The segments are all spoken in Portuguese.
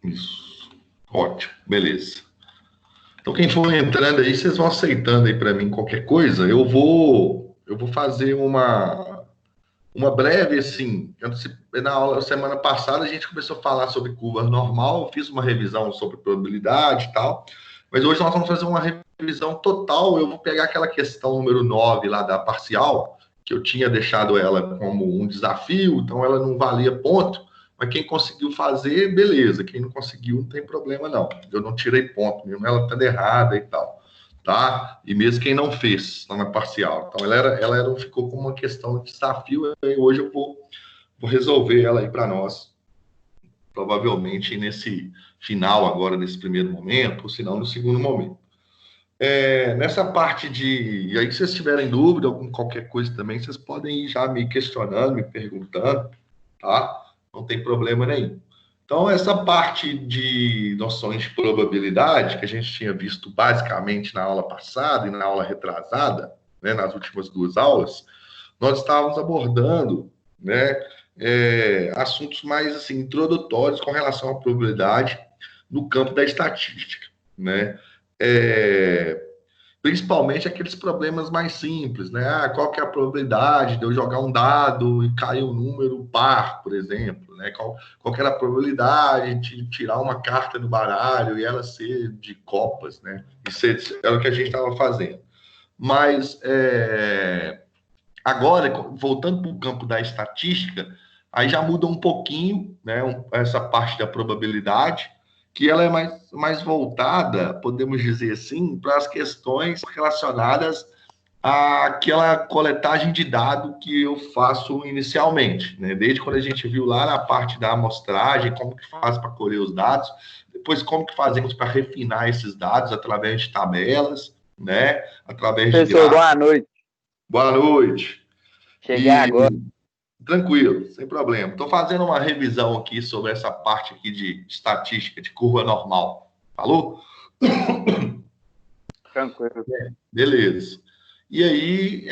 Isso. Ótimo, beleza. Então, quem for entrando aí, vocês vão aceitando aí para mim qualquer coisa. Eu vou fazer uma breve, assim, na aula semana passada a gente começou a falar sobre curva normal, eu fiz uma revisão sobre probabilidade e tal, mas hoje nós vamos fazer uma revisão total. Eu vou pegar aquela questão número 9 lá da parcial, que eu tinha deixado ela como um desafio, então ela não valia ponto, mas quem conseguiu fazer, beleza, quem não conseguiu não tem problema não, eu não tirei ponto, mesmo ela estando errada e tal. Tá? E mesmo quem não fez lá na parcial. Então, ficou como uma questão de desafio, e hoje eu vou resolver ela aí para nós, provavelmente nesse final agora, nesse primeiro momento, ou se não, no segundo momento. Nessa parte de... E aí, se vocês tiverem dúvida, ou qualquer coisa também, vocês podem ir já me questionando, me perguntando, tá? Não tem problema nenhum. Então, essa parte de noções de probabilidade, que a gente tinha visto basicamente na aula passada e na aula retrasada, né, nas últimas duas aulas, nós estávamos abordando, né, assuntos mais assim, introdutórios com relação à probabilidade no campo da estatística, né? É, Principalmente aqueles problemas mais simples, né? Qual que é a probabilidade de eu jogar um dado e cair um número par, por exemplo, né? Qual que era a probabilidade de tirar uma carta no baralho e ela ser de copas, né? Isso era o que a gente estava fazendo. Mas agora, voltando para o campo da estatística, aí já muda um pouquinho, né? Essa parte da probabilidade, que ela é mais voltada, podemos dizer assim, para as questões relacionadas àquela coletagem de dado que eu faço inicialmente, né? Desde quando a gente viu lá na parte da amostragem, como que faz para colher os dados, depois como que fazemos para refinar esses dados através de tabelas, né? Através de Professor, gráficos. boa noite. Boa noite. Cheguei agora. Tranquilo, sem problema. Estou fazendo uma revisão aqui sobre essa parte aqui de estatística, de curva normal. Falou? Tranquilo. Beleza. E aí,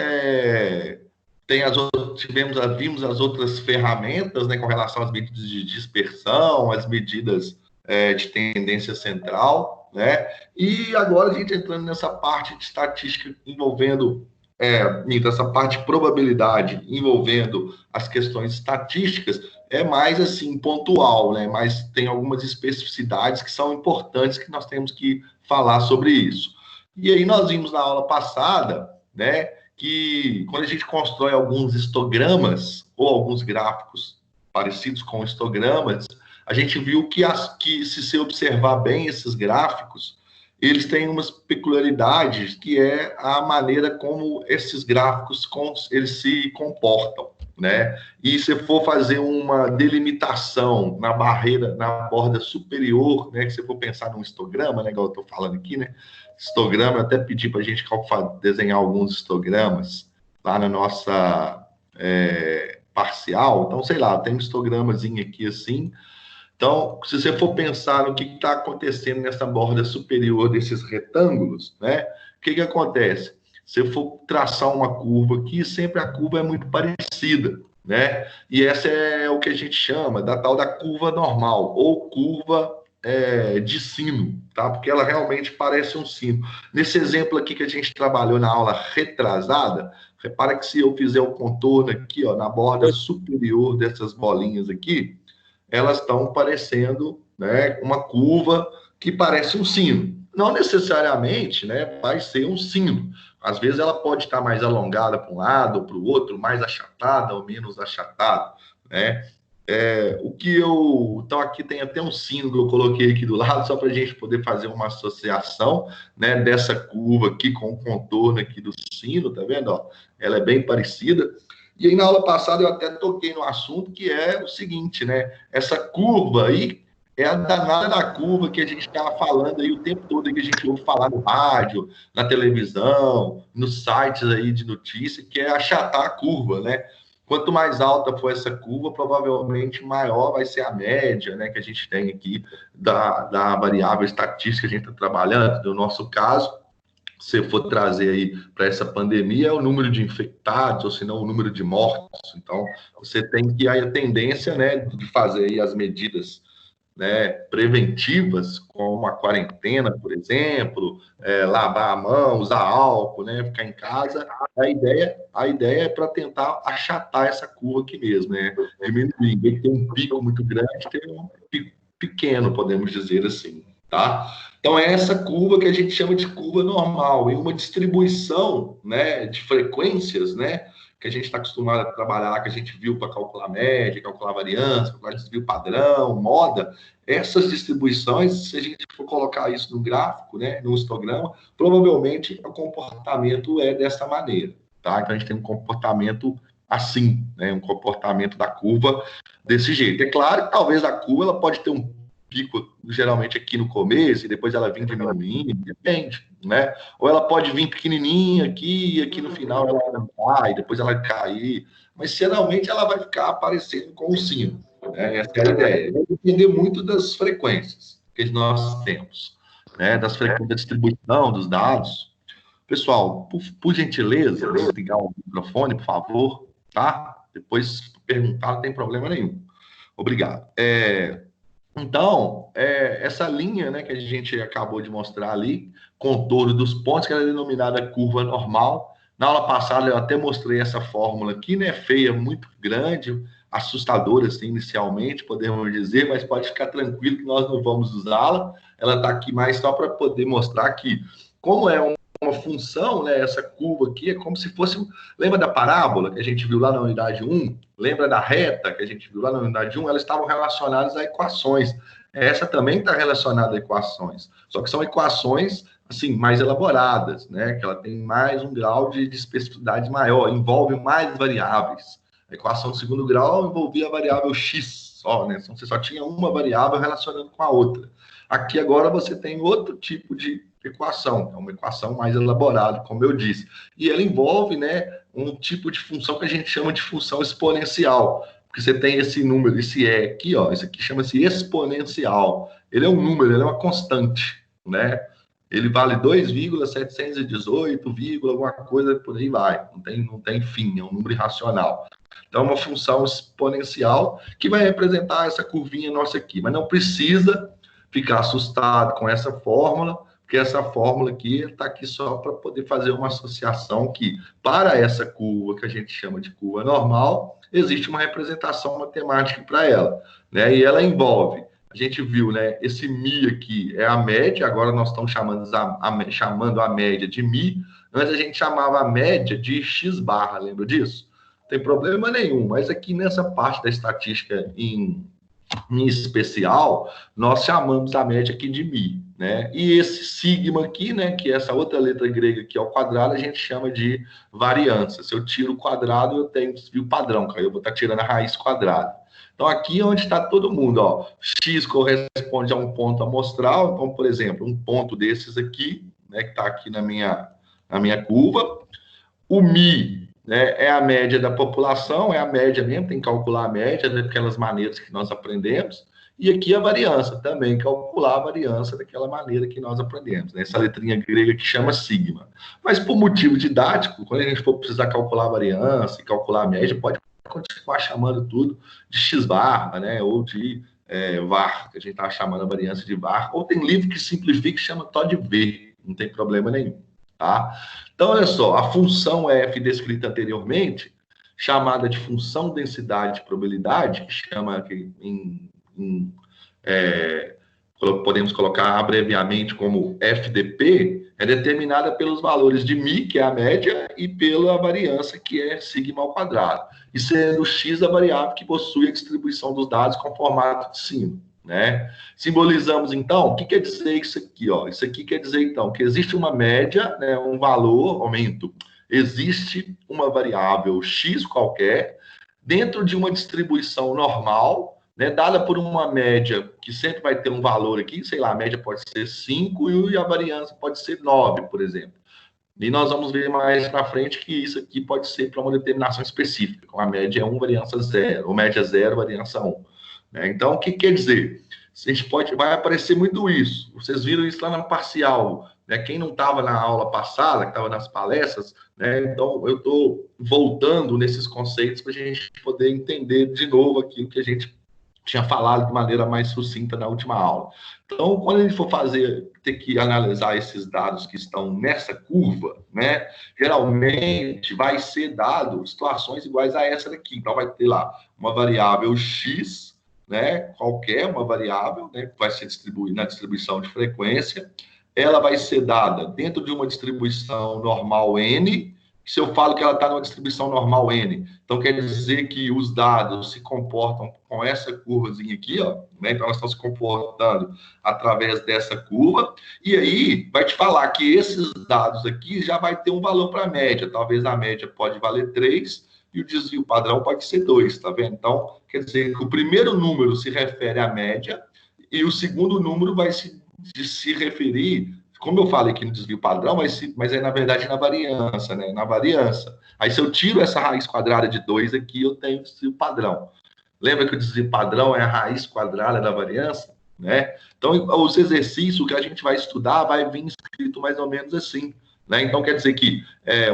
vimos as outras ferramentas, né, com relação às medidas de dispersão, as medidas de tendência central, né? E agora a gente entrando nessa parte de estatística envolvendo essa parte de probabilidade envolvendo as questões estatísticas é mais assim pontual, né? Mas tem algumas especificidades que são importantes que nós temos que falar sobre isso. E aí nós vimos na aula passada, né, que quando a gente constrói alguns histogramas ou alguns gráficos parecidos com histogramas, a gente viu que se você observar bem esses gráficos, eles têm umas peculiaridades, que é a maneira como esses gráficos eles se comportam, né? E se for fazer uma delimitação na barreira, na borda superior, né? Que se for pensar num histograma, né? Igual eu estou falando aqui, né? Histograma, eu até pedi para a gente desenhar alguns histogramas lá na nossa parcial. Então, sei lá, tem um histogramazinho aqui assim. Então, se você for pensar no que está acontecendo nessa borda superior desses retângulos, né? O que acontece? Se eu for traçar uma curva aqui, sempre a curva é muito parecida, né? E essa é o que a gente chama da tal da curva normal, ou curva de sino, tá? Porque ela realmente parece um sino. Nesse exemplo aqui que a gente trabalhou na aula retrasada, repara que se eu fizer o contorno aqui, ó, na borda superior dessas bolinhas aqui, elas estão parecendo, né, uma curva que parece um sino. Não necessariamente, né, vai ser um sino. Às vezes ela pode estar mais alongada para um lado ou para o outro, mais achatada ou menos achatada, né? Então aqui tem até um sino que eu coloquei aqui do lado, só para a gente poder fazer uma associação, né, dessa curva aqui com o contorno aqui do sino, tá vendo? Ó, ela é bem parecida. E aí, na aula passada, eu até toquei no assunto, que é o seguinte, né? Essa curva aí é a danada da curva que a gente estava falando aí o tempo todo, que a gente ouve falar no rádio, na televisão, nos sites aí de notícia, que é achatar a curva, né? Quanto mais alta for essa curva, provavelmente maior vai ser a média, né, que a gente tem aqui da variável estatística que a gente está trabalhando, no nosso caso. Se for trazer aí para essa pandemia, é o número de infectados, ou se não, o número de mortos. Então, você tem que aí a tendência, né, de fazer aí as medidas né, preventivas, como a quarentena, por exemplo, lavar a mão, usar álcool, né, ficar em casa, a ideia é para tentar achatar essa curva aqui mesmo, né, diminuir, em vez de ter um pico muito grande, ter um pico pequeno, podemos dizer assim, tá? Então, é essa curva que a gente chama de curva normal, em uma distribuição, né, de frequências, né, que a gente está acostumado a trabalhar, que a gente viu para calcular média, calcular variância, calcular desvio padrão, moda. Essas distribuições, se a gente for colocar isso no gráfico, né, no histograma, provavelmente o comportamento é dessa maneira, tá? Então, a gente tem um comportamento assim, né, um comportamento da curva desse jeito. É claro que talvez a curva ela pode ter um pico, geralmente aqui no começo, e depois ela vem diminuindo, depende, né? Ou ela pode vir pequenininha aqui, e aqui no final ela aumentar, e depois ela cair, mas geralmente ela vai ficar aparecendo com o sino, né? Essa é a ideia. Vai depender muito das frequências que nós temos, né? Das frequências da distribuição dos dados. Pessoal, por gentileza, desligar o microfone, por favor, tá? Depois perguntar, não tem problema nenhum. Obrigado. Então, essa linha, né, que a gente acabou de mostrar ali, contorno dos pontos, que era denominada curva normal. Na aula passada eu até mostrei essa fórmula aqui, né, feia, muito grande, assustadora, assim, inicialmente, podemos dizer, mas pode ficar tranquilo que nós não vamos usá-la. Ela está aqui mais só para poder mostrar que, como é uma função, né, essa curva aqui, é como se fosse... Lembra da parábola que a gente viu lá na unidade 1? Lembra da reta que a gente viu lá na unidade 1? Elas estavam relacionadas a equações. Essa também está relacionada a equações. Só que são equações, assim, mais elaboradas, né? Que ela tem mais um grau de especificidade maior, envolve mais variáveis. A equação do segundo grau envolvia a variável x só, né? Então, você só tinha uma variável relacionando com a outra. Aqui agora você tem outro tipo de equação, é uma equação mais elaborada, como eu disse. E ela envolve, né, um tipo de função que a gente chama de função exponencial, porque você tem esse número, esse E aqui, ó, isso aqui chama-se exponencial. Ele é um número, ele é uma constante, né? Ele vale 2,718, alguma coisa, por aí vai. Não tem fim, é um número irracional. Então, é uma função exponencial que vai representar essa curvinha nossa aqui. Mas não precisa ficar assustado com essa fórmula, porque essa fórmula aqui está aqui só para poder fazer uma associação que, para essa curva que a gente chama de curva normal, existe uma representação matemática para ela, né? E ela envolve, a gente viu, né? Esse mi aqui é a média, agora nós estamos chamando a média de mi, antes a gente chamava a média de x barra, lembra disso? Não tem problema nenhum, mas aqui nessa parte da estatística em especial, nós chamamos a média aqui de mi, né? E esse sigma aqui, né, que é essa outra letra grega aqui ao quadrado, a gente chama de variância. Se eu tiro o quadrado, eu tenho desvio padrão, que aí eu vou estar tirando a raiz quadrada. Então, aqui é onde está todo mundo, ó. X corresponde a um ponto amostral. Então, por exemplo, um ponto desses aqui, né, que está aqui na minha curva. O Mi, né, é a média da população, é a média mesmo, tem que calcular a média daquelas maneiras que nós aprendemos. E aqui a variância, também calcular a variância daquela maneira que nós aprendemos, né? Essa letrinha grega que chama sigma. Mas por motivo didático, quando a gente for precisar calcular a variância e calcular a média, pode continuar chamando tudo de x-barra, né? Ou de var, que a gente está chamando a variância de var. Ou tem livro que simplifica e chama só de v, não tem problema nenhum. Tá? Então, olha só, a função f descrita anteriormente, chamada de função densidade de probabilidade, que chama que podemos colocar abreviamente como FDP, é determinada pelos valores de mi, que é a média, e pela variância, que é sigma ao quadrado. E sendo x a variável que possui a distribuição dos dados com formato de sino. Né? Simbolizamos, então, o que quer dizer isso aqui? Ó? Isso aqui quer dizer, então, que existe uma média, né, um valor, aumento, existe uma variável x qualquer, dentro de uma distribuição normal, né, dada por uma média que sempre vai ter um valor aqui, sei lá, a média pode ser 5 e a variância pode ser 9, por exemplo. E nós vamos ver mais para frente que isso aqui pode ser para uma determinação específica, como a média é 1, variância 0, ou média 0, variância 1. Né? Então, o que quer dizer? A gente vai aparecer muito isso. Vocês viram isso lá na parcial. Né? Quem não estava na aula passada, que estava nas palestras, né? Então eu estou voltando nesses conceitos para a gente poder entender de novo aquilo que a gente tinha falado de maneira mais sucinta na última aula. Então, quando a gente for ter que analisar esses dados que estão nessa curva, né, geralmente vai ser dado situações iguais a essa daqui. Então, vai ter lá uma variável x, né, qualquer uma variável, né, que vai ser distribuída na distribuição de frequência. Ela vai ser dada dentro de uma distribuição normal n. Se eu falo que ela está numa distribuição normal n, então quer dizer que os dados se comportam com essa curvazinha aqui, ó, né? Então elas estão se comportando através dessa curva, e aí vai te falar que esses dados aqui já vai ter um valor para a média. Talvez a média pode valer 3 e o desvio padrão pode ser 2, tá vendo? Então, quer dizer que o primeiro número se refere à média e o segundo número vai se referir, como eu falei aqui no desvio padrão, mas é na verdade na variância, né? Na variância. Aí se eu tiro essa raiz quadrada de 2 aqui, eu tenho o desvio padrão. Lembra que o desvio padrão é a raiz quadrada da variância, né? Então, os exercícios que a gente vai estudar vai vir escrito mais ou menos assim, né? Então, quer dizer que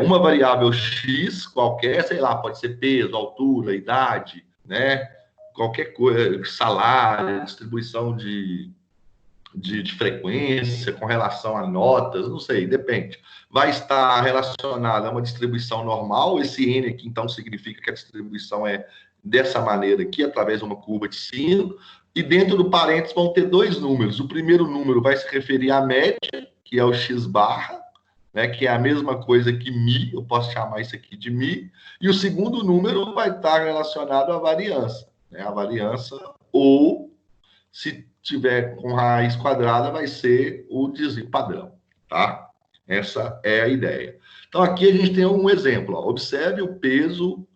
uma variável x qualquer, sei lá, pode ser peso, altura, idade, né? Qualquer coisa, salário, distribuição de frequência, com relação a notas, não sei, depende. Vai estar relacionada a uma distribuição normal, esse N aqui, então, significa que a distribuição é dessa maneira aqui, através de uma curva de sino, e dentro do parênteses vão ter dois números. O primeiro número vai se referir à média, que é o x barra, né, que é a mesma coisa que mi, eu posso chamar isso aqui de mi, e o segundo número vai estar relacionado à variância, né, a variância, ou se tiver com raiz quadrada, vai ser o desvio padrão, tá? Essa é a ideia. Então, aqui a gente tem um exemplo, ó. Observe o peso,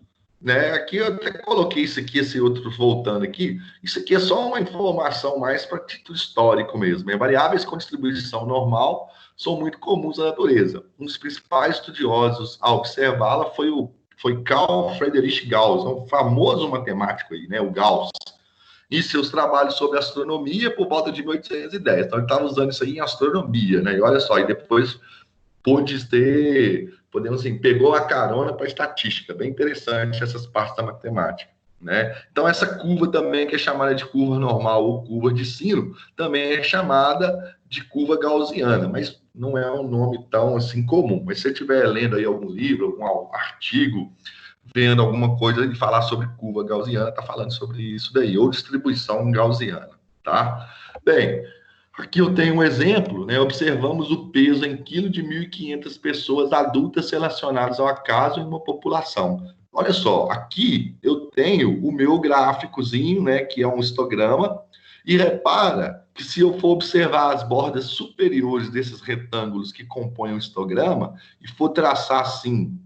né? Aqui eu até coloquei isso aqui, esse outro voltando aqui. Isso aqui é só uma informação mais para título histórico mesmo. Variáveis com distribuição normal são muito comuns na natureza. Um dos principais estudiosos a observá-la foi Carl Friedrich Gauss, um famoso matemático aí, né? O Gauss. E seus trabalhos sobre astronomia por volta de 1810. Então, ele estava usando isso aí em astronomia, né? E olha só, e depois pôde ter, podemos assim, pegou a carona para estatística. Bem interessante essas partes da matemática, né? Então, essa curva também, que é chamada de curva normal ou curva de sino, também é chamada de curva gaussiana, mas não é um nome tão assim comum. Mas se você estiver lendo aí algum livro, algum artigo, vendo alguma coisa e falar sobre curva gaussiana, está falando sobre isso daí, ou distribuição gaussiana, tá? Bem, aqui eu tenho um exemplo, né? Observamos o peso em quilo de 1.500 pessoas adultas relacionadas ao acaso em uma população. Olha só, aqui eu tenho o meu gráficozinho, né? Que é um histograma, e repara que se eu for observar as bordas superiores desses retângulos que compõem o histograma e for traçar assim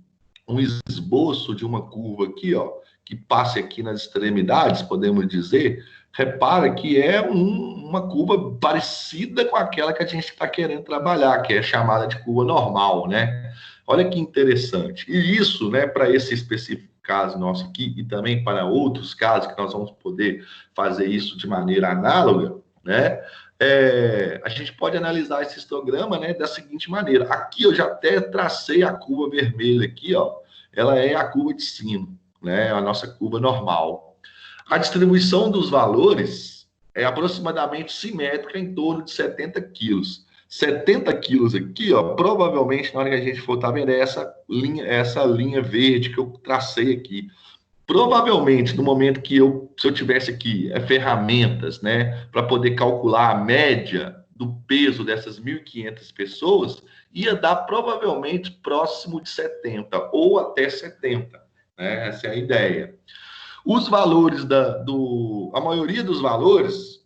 um esboço de uma curva aqui, ó, que passe aqui nas extremidades, podemos dizer, repara que é uma curva parecida com aquela que a gente está querendo trabalhar, que é chamada de curva normal, né? Olha que interessante. E isso, né, para esse específico caso nosso aqui, e também para outros casos que nós vamos poder fazer isso de maneira análoga, né? A gente pode analisar esse histograma, né, da seguinte maneira. Aqui eu já até tracei a curva vermelha aqui, ó. Ela é a curva de sino, né, a nossa curva normal. A distribuição dos valores é aproximadamente simétrica em torno de 70 quilos. 70 quilos aqui, ó, provavelmente na hora que a gente for, tá vendo, é essa linha verde que eu tracei aqui. Provavelmente, no momento que se eu tivesse aqui ferramentas, né, para poder calcular a média do peso dessas 1.500 pessoas, ia dar provavelmente próximo de 70 ou até 70, né? Essa é a ideia. Os valores a maioria dos valores,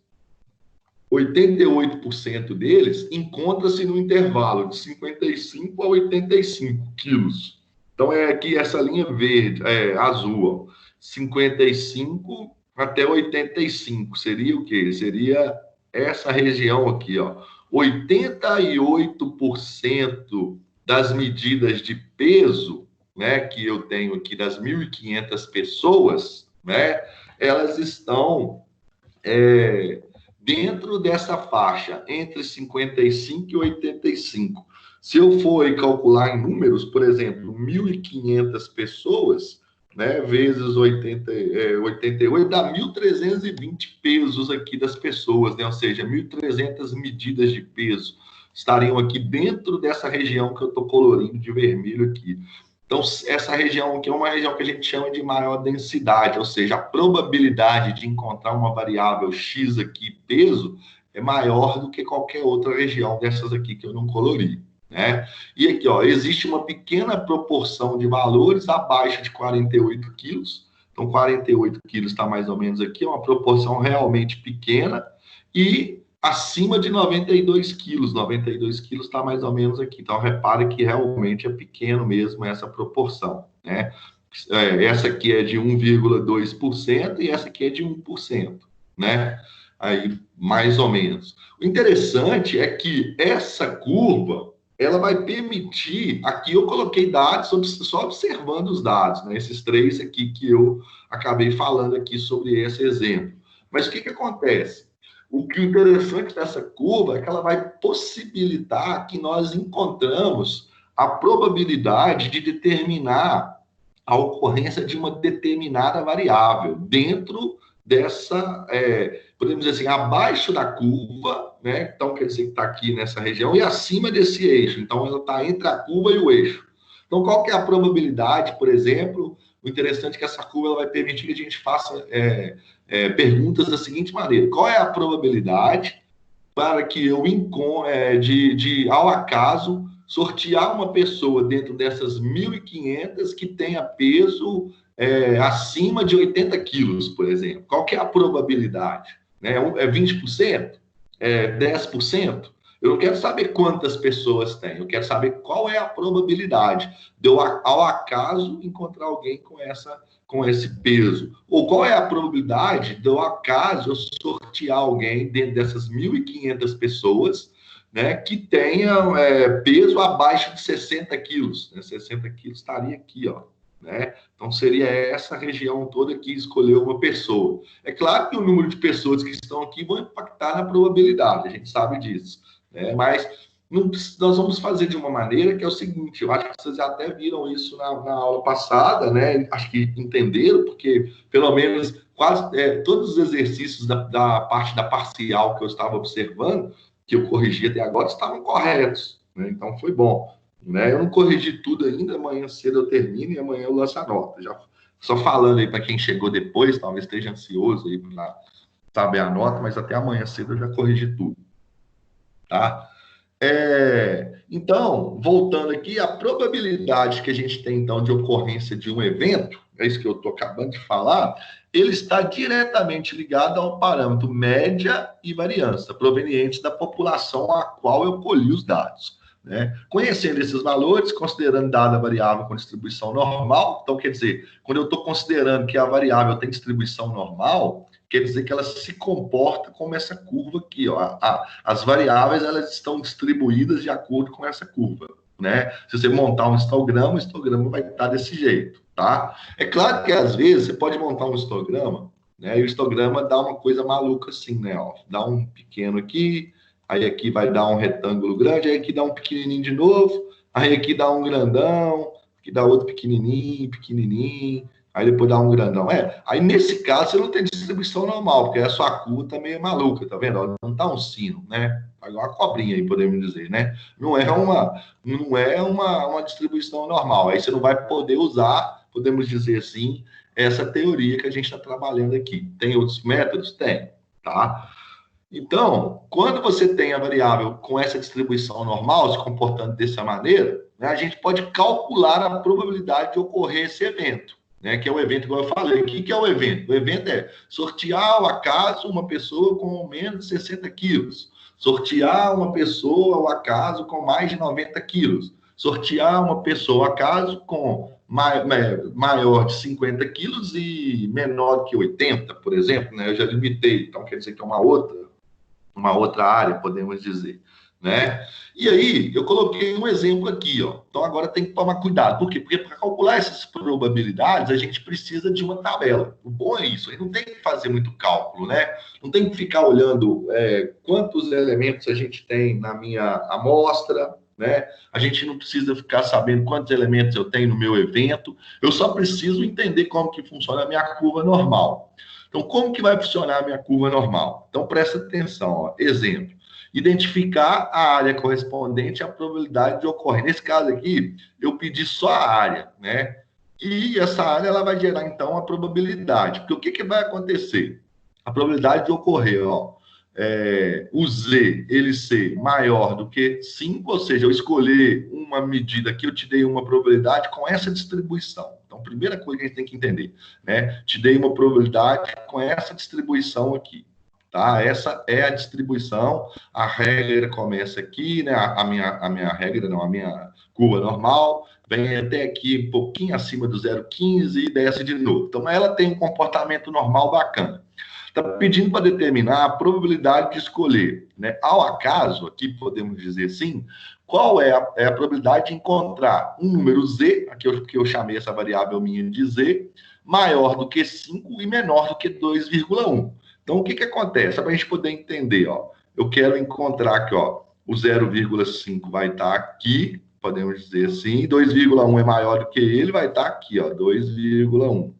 88% deles, encontra-se no intervalo de 55 a 85 quilos. Então, é aqui essa linha verde, azul, ó, 55 até 85. Seria o quê? Seria essa região aqui, ó. 88% das medidas de peso, né, que eu tenho aqui das 1.500 pessoas, né, elas estão dentro dessa faixa, entre 55 e 85. Se eu for calcular em números, por exemplo, 1.500 pessoas, né, vezes 88, dá 1.320 pesos aqui das pessoas, né? Ou seja, 1.300 medidas de peso estariam aqui dentro dessa região que eu estou colorindo de vermelho aqui. Então, essa região aqui é uma região que a gente chama de maior densidade, ou seja, a probabilidade de encontrar uma variável X aqui, peso, é maior do que qualquer outra região dessas aqui que eu não colori, né? E aqui, ó, existe uma pequena proporção de valores abaixo de 48 quilos. Então, 48 quilos está mais ou menos aqui, é uma proporção realmente pequena. E acima de 92 quilos. 92 quilos está mais ou menos aqui. Então, repare que realmente é pequeno mesmo essa proporção, né? Essa aqui é de 1,2% e essa aqui é de 1%, né? Aí, mais ou menos. O interessante é que essa curva, ela vai permitir, aqui eu coloquei dados, só observando os dados, né? Esses três aqui que eu acabei falando aqui sobre esse exemplo. Mas o que acontece? O que é interessante dessa curva é que ela vai possibilitar que nós encontramos a probabilidade de determinar a ocorrência de uma determinada variável dentro dessa, podemos dizer assim, abaixo da curva, né? Então, quer dizer que está aqui nessa região, e acima desse eixo. Então, ela está entre a curva e o eixo. Então, qual que é a probabilidade, por exemplo? O interessante é que essa curva ela vai permitir que a gente faça perguntas da seguinte maneira: qual é a probabilidade para que eu ao acaso, sortear uma pessoa dentro dessas 1.500 que tenha peso acima de 80 quilos, por exemplo? Qual que é a probabilidade? É 20%? É 10%? Eu não quero saber quantas pessoas tem, eu quero saber qual é a probabilidade de eu, ao acaso, encontrar alguém com esse peso. Ou qual é a probabilidade de eu, acaso, eu sortear alguém dentro dessas 1.500 pessoas, né, que tenham peso abaixo de 60 quilos. Né? 60 quilos estaria aqui, ó. Né? Então, seria essa região toda que escolheu uma pessoa. É claro que o número de pessoas que estão aqui vão impactar na probabilidade, a gente sabe disso. Né? Mas nós vamos fazer de uma maneira que é o seguinte: eu acho que vocês até viram isso na aula passada, né? Acho que entenderam, porque pelo menos quase todos os exercícios da parte da parcial que eu estava observando, que eu corrigi até agora, estavam corretos. Né? Então, foi bom. Né? Eu não corrigi tudo ainda, amanhã cedo eu termino e amanhã eu lanço a nota. Já, só falando aí para quem chegou depois, talvez esteja ansioso aí para saber a nota, mas até amanhã cedo eu já corrigi tudo. Tá? Então, voltando aqui, a probabilidade que a gente tem, então, de ocorrência de um evento, é isso que eu estou acabando de falar, ele está diretamente ligado ao parâmetro média e variância, provenientes da população a qual eu colhi os dados. Né? Conhecendo esses valores, considerando dada a variável com distribuição normal, então, quer dizer, quando eu estou considerando que a variável tem distribuição normal, quer dizer que ela se comporta como essa curva aqui, ó. As variáveis, elas estão distribuídas de acordo com essa curva, né? Se você montar um histograma, o histograma vai estar desse jeito, tá? É claro que, às vezes, você pode montar um histograma, né? E o histograma dá uma coisa maluca assim, né? Ó, dá um pequeno aqui, aí aqui vai dar um retângulo grande, aí aqui dá um pequenininho de novo, aí aqui dá um grandão, aqui dá outro pequenininho, pequenininho, aí depois dá um grandão. Aí nesse caso você não tem distribuição normal, porque a sua curva tá meio maluca, tá vendo? Não tá um sino, né? Tá igual uma cobrinha aí, podemos dizer, né? Não é uma distribuição normal. Aí você não vai poder usar, podemos dizer assim, essa teoria que a gente está trabalhando aqui. Tem outros métodos? Tem, tá? Então, quando você tem a variável com essa distribuição normal, se comportando dessa maneira, né, a gente pode calcular a probabilidade de ocorrer esse evento, né, que é o evento que eu falei. O que é o evento? O evento é sortear ao acaso uma pessoa com menos de 60 quilos, sortear uma pessoa ao acaso com mais de 90 quilos, sortear uma pessoa ao acaso com maior de 50 quilos e menor que 80, por exemplo. Né? Eu já limitei, então quer dizer que é uma outra área, podemos dizer, né? E aí, eu coloquei um exemplo aqui, ó. Então, agora tem que tomar cuidado. Por quê? Porque para calcular essas probabilidades, a gente precisa de uma tabela. O bom é isso, aí não tem que fazer muito cálculo, né? Não tem que ficar olhando quantos elementos a gente tem na minha amostra, né? A gente não precisa ficar sabendo quantos elementos eu tenho no meu evento, eu só preciso entender como que funciona a minha curva normal. Então, como que vai funcionar a minha curva normal? Então, presta atenção, ó. Exemplo, identificar a área correspondente à probabilidade de ocorrer. Nesse caso aqui, eu pedi só a área, né? E essa área ela vai gerar, então, a probabilidade. Porque o que, que vai acontecer? A probabilidade de ocorrer, ó, o Z ele ser maior do que 5, ou seja, eu escolher uma medida que eu te dei uma probabilidade com essa distribuição. Então, primeira coisa que a gente tem que entender, né? Te dei uma probabilidade com essa distribuição aqui, tá? Essa é a distribuição, a regra começa aqui, né? A minha regra, não, a minha curva normal, vem até aqui um pouquinho acima do 0,15 e desce de novo. Então, ela tem um comportamento normal bacana. Está pedindo para determinar a probabilidade de escolher, né? Ao acaso, aqui podemos dizer assim, qual é a probabilidade de encontrar um número Z, aqui que eu chamei essa variável minha de Z, maior do que 5 e menor do que 2,1. Então, o que, que acontece? Para a gente poder entender, ó, eu quero encontrar aqui, ó, o 0,5 vai estar aqui, podemos dizer assim, 2,1 é maior do que ele, vai estar aqui, ó, 2,1.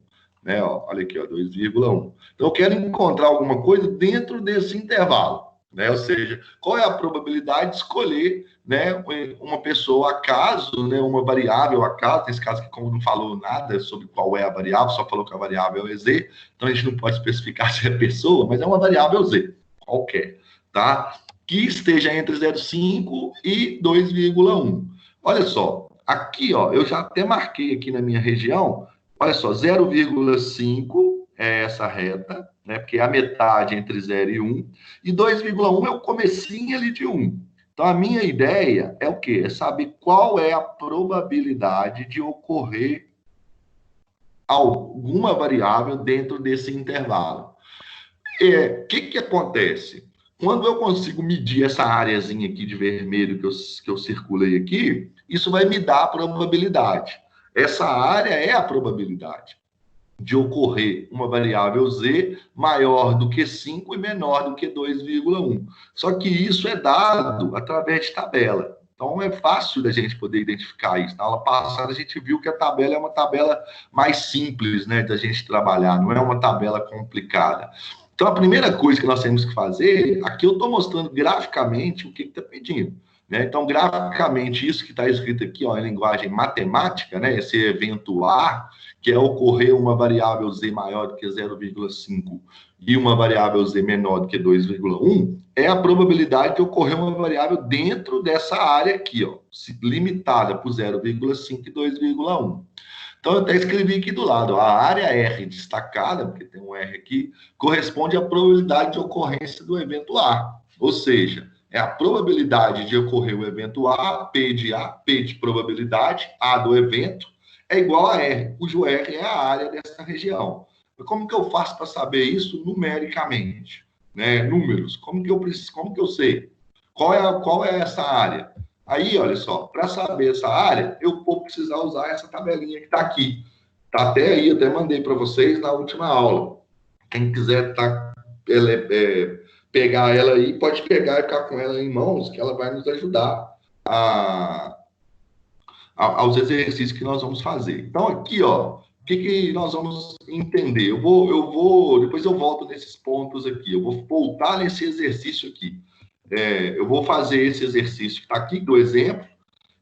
Né, ó, olha aqui, ó, 2,1. Então, eu quero encontrar alguma coisa dentro desse intervalo, né? Ou seja, qual é a probabilidade de escolher, né, uma pessoa acaso, né, uma variável acaso, nesse caso aqui, como não falou nada sobre qual é a variável, só falou que a variável é Z, então a gente não pode especificar se é pessoa, mas é uma variável Z, qualquer, tá? Que esteja entre 0,5 e 2,1. Olha só, aqui, ó, eu já até marquei aqui na minha região. Olha só, 0,5 é essa reta, né? Porque é a metade entre 0 e 1. E 2,1 é o comecinho ali de 1. Então, a minha ideia é o quê? É saber qual é a probabilidade de ocorrer alguma variável dentro desse intervalo. O que acontece? Quando eu consigo medir essa áreazinha aqui de vermelho que eu circulei aqui, isso vai me dar a probabilidade. Essa área é a probabilidade de ocorrer uma variável Z maior do que 5 e menor do que 2,1. Só que isso é dado através de tabela. Então, é fácil da gente poder identificar isso. Na aula passada, a gente viu que a tabela é uma tabela mais simples, né, da gente trabalhar, não é uma tabela complicada. Então, a primeira coisa que nós temos que fazer, aqui eu estou mostrando graficamente o que está pedindo. Né? Então, graficamente, isso que está escrito aqui, ó, em linguagem matemática, né, esse evento A, que é ocorrer uma variável Z maior do que 0,5 e uma variável Z menor do que 2,1, é a probabilidade de ocorrer uma variável dentro dessa área aqui, ó, limitada por 0,5 e 2,1. Então, eu até escrevi aqui do lado, a área R destacada, porque tem um R aqui, corresponde à probabilidade de ocorrência do evento A. Ou seja, é a probabilidade de ocorrer o evento A, P de probabilidade, A do evento, é igual a R, cujo R é a área dessa região. Mas como que eu faço para saber isso numericamente? Né? Números, como que eu sei? Qual é essa área? Aí, olha só, para saber essa área, eu vou precisar usar essa tabelinha que está aqui. Está até aí, até mandei para vocês na última aula. Quem quiser pegar ela aí, pode pegar e ficar com ela em mãos, que ela vai nos ajudar aos exercícios que nós vamos fazer. Então, aqui, ó, o que nós vamos entender? Depois eu volto nesses pontos aqui. Eu vou voltar nesse exercício aqui. Eu vou fazer esse exercício que está aqui, do exemplo,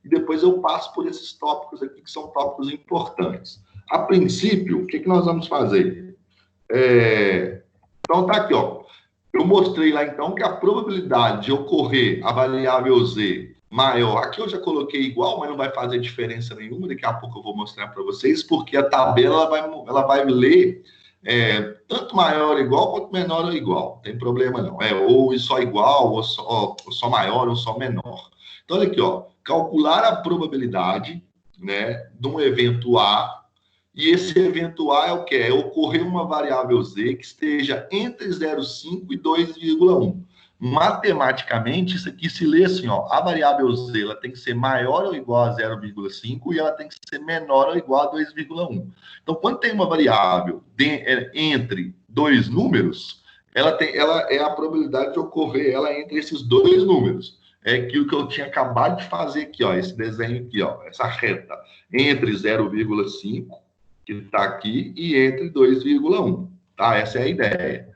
e depois eu passo por esses tópicos aqui, que são tópicos importantes. A princípio, o que nós vamos fazer? Então, tá aqui, ó. Eu mostrei lá, então, que a probabilidade de ocorrer a variável Z maior, aqui eu já coloquei igual, mas não vai fazer diferença nenhuma, daqui a pouco eu vou mostrar para vocês, porque a tabela ela vai ler tanto maior ou igual quanto menor ou igual, não tem problema não, ou só igual, ou só maior, ou só menor. Então, olha aqui, ó, calcular a probabilidade, né, de um evento A, e esse evento A é o que? É ocorrer uma variável Z que esteja entre 0,5 e 2,1. Matematicamente, isso aqui se lê assim, ó, a variável Z ela tem que ser maior ou igual a 0,5 e ela tem que ser menor ou igual a 2,1. Então, quando tem uma variável entre dois números, ela é a probabilidade de ocorrer ela entre esses dois números. é aquilo que eu tinha acabado de fazer aqui, ó, esse desenho aqui, ó, essa reta entre 0,5, que está aqui, e entre 2,1, tá? Essa é a ideia.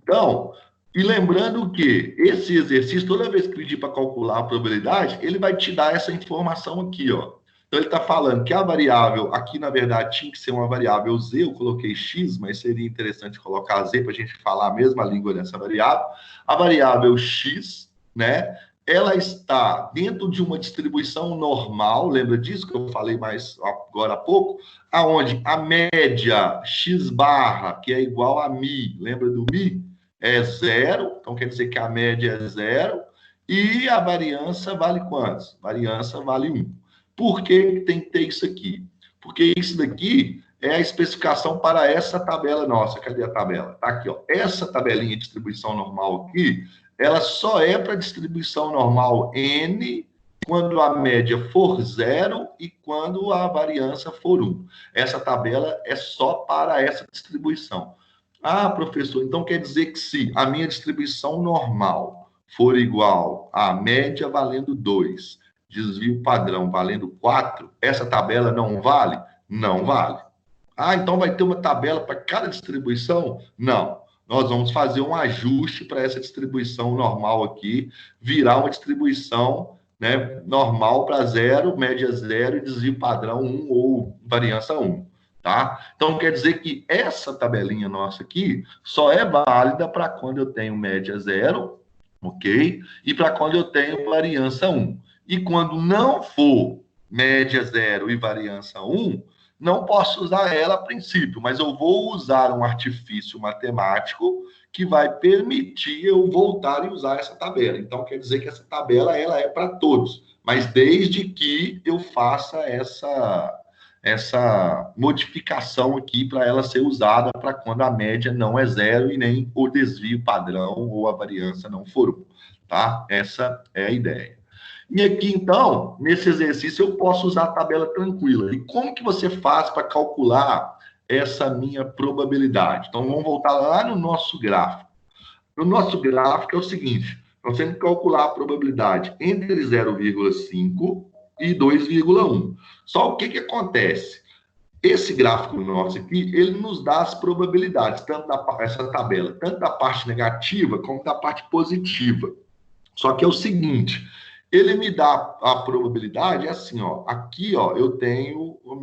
Então, e lembrando que esse exercício, toda vez que pedir para calcular a probabilidade, ele vai te dar essa informação aqui, ó. Então, ele está falando que a variável, aqui na verdade tinha que ser uma variável z, eu coloquei x, mas seria interessante colocar z para a gente falar a mesma língua dessa variável. A variável x, né? Ela está dentro de uma distribuição normal, lembra disso que eu falei mais agora há pouco? Aonde a média x barra, que é igual a mi, lembra do mi? É zero, então quer dizer que a média é zero, e a variância vale quantos? Variância vale 1. Por que tem que ter isso aqui? Porque isso daqui é a especificação para essa tabela nossa. Cadê a tabela? Tá aqui, ó. Essa tabelinha de distribuição normal aqui, ela só é para distribuição normal N quando a média for zero e quando a variância for 1. Essa tabela é só para essa distribuição. Ah, professor, então quer dizer que se a minha distribuição normal for igual à média valendo 2, desvio padrão valendo 4, essa tabela não vale? Não vale. Ah, então vai ter uma tabela para cada distribuição? Não. Nós vamos fazer um ajuste para essa distribuição normal aqui, virar uma distribuição, né, normal para 0, média 0 e desvio padrão 1 ou variância 1. Tá? Então, quer dizer que essa tabelinha nossa aqui só é válida para quando eu tenho média 0, ok? E para quando eu tenho variância 1. E quando não for média 0 e variância 1, não posso usar ela a princípio, mas eu vou usar um artifício matemático que vai permitir eu voltar e usar essa tabela. Então, quer dizer que essa tabela ela é para todos, mas desde que eu faça essa modificação aqui para ela ser usada para quando a média não é zero e nem o desvio padrão ou a variância não for 1, tá? Essa é a ideia. E aqui, então, nesse exercício, eu posso usar a tabela tranquila. E como que você faz para calcular essa minha probabilidade? Então, vamos voltar lá no nosso gráfico. No nosso gráfico é o seguinte, nós temos que calcular a probabilidade entre 0,5 e 2,1. Só o que acontece? Esse gráfico nosso aqui, ele nos dá as probabilidades, essa tabela, tanto da parte negativa como da parte positiva. Só que é o seguinte, ele me dá a probabilidade, é assim, ó, aqui, ó, eu tenho a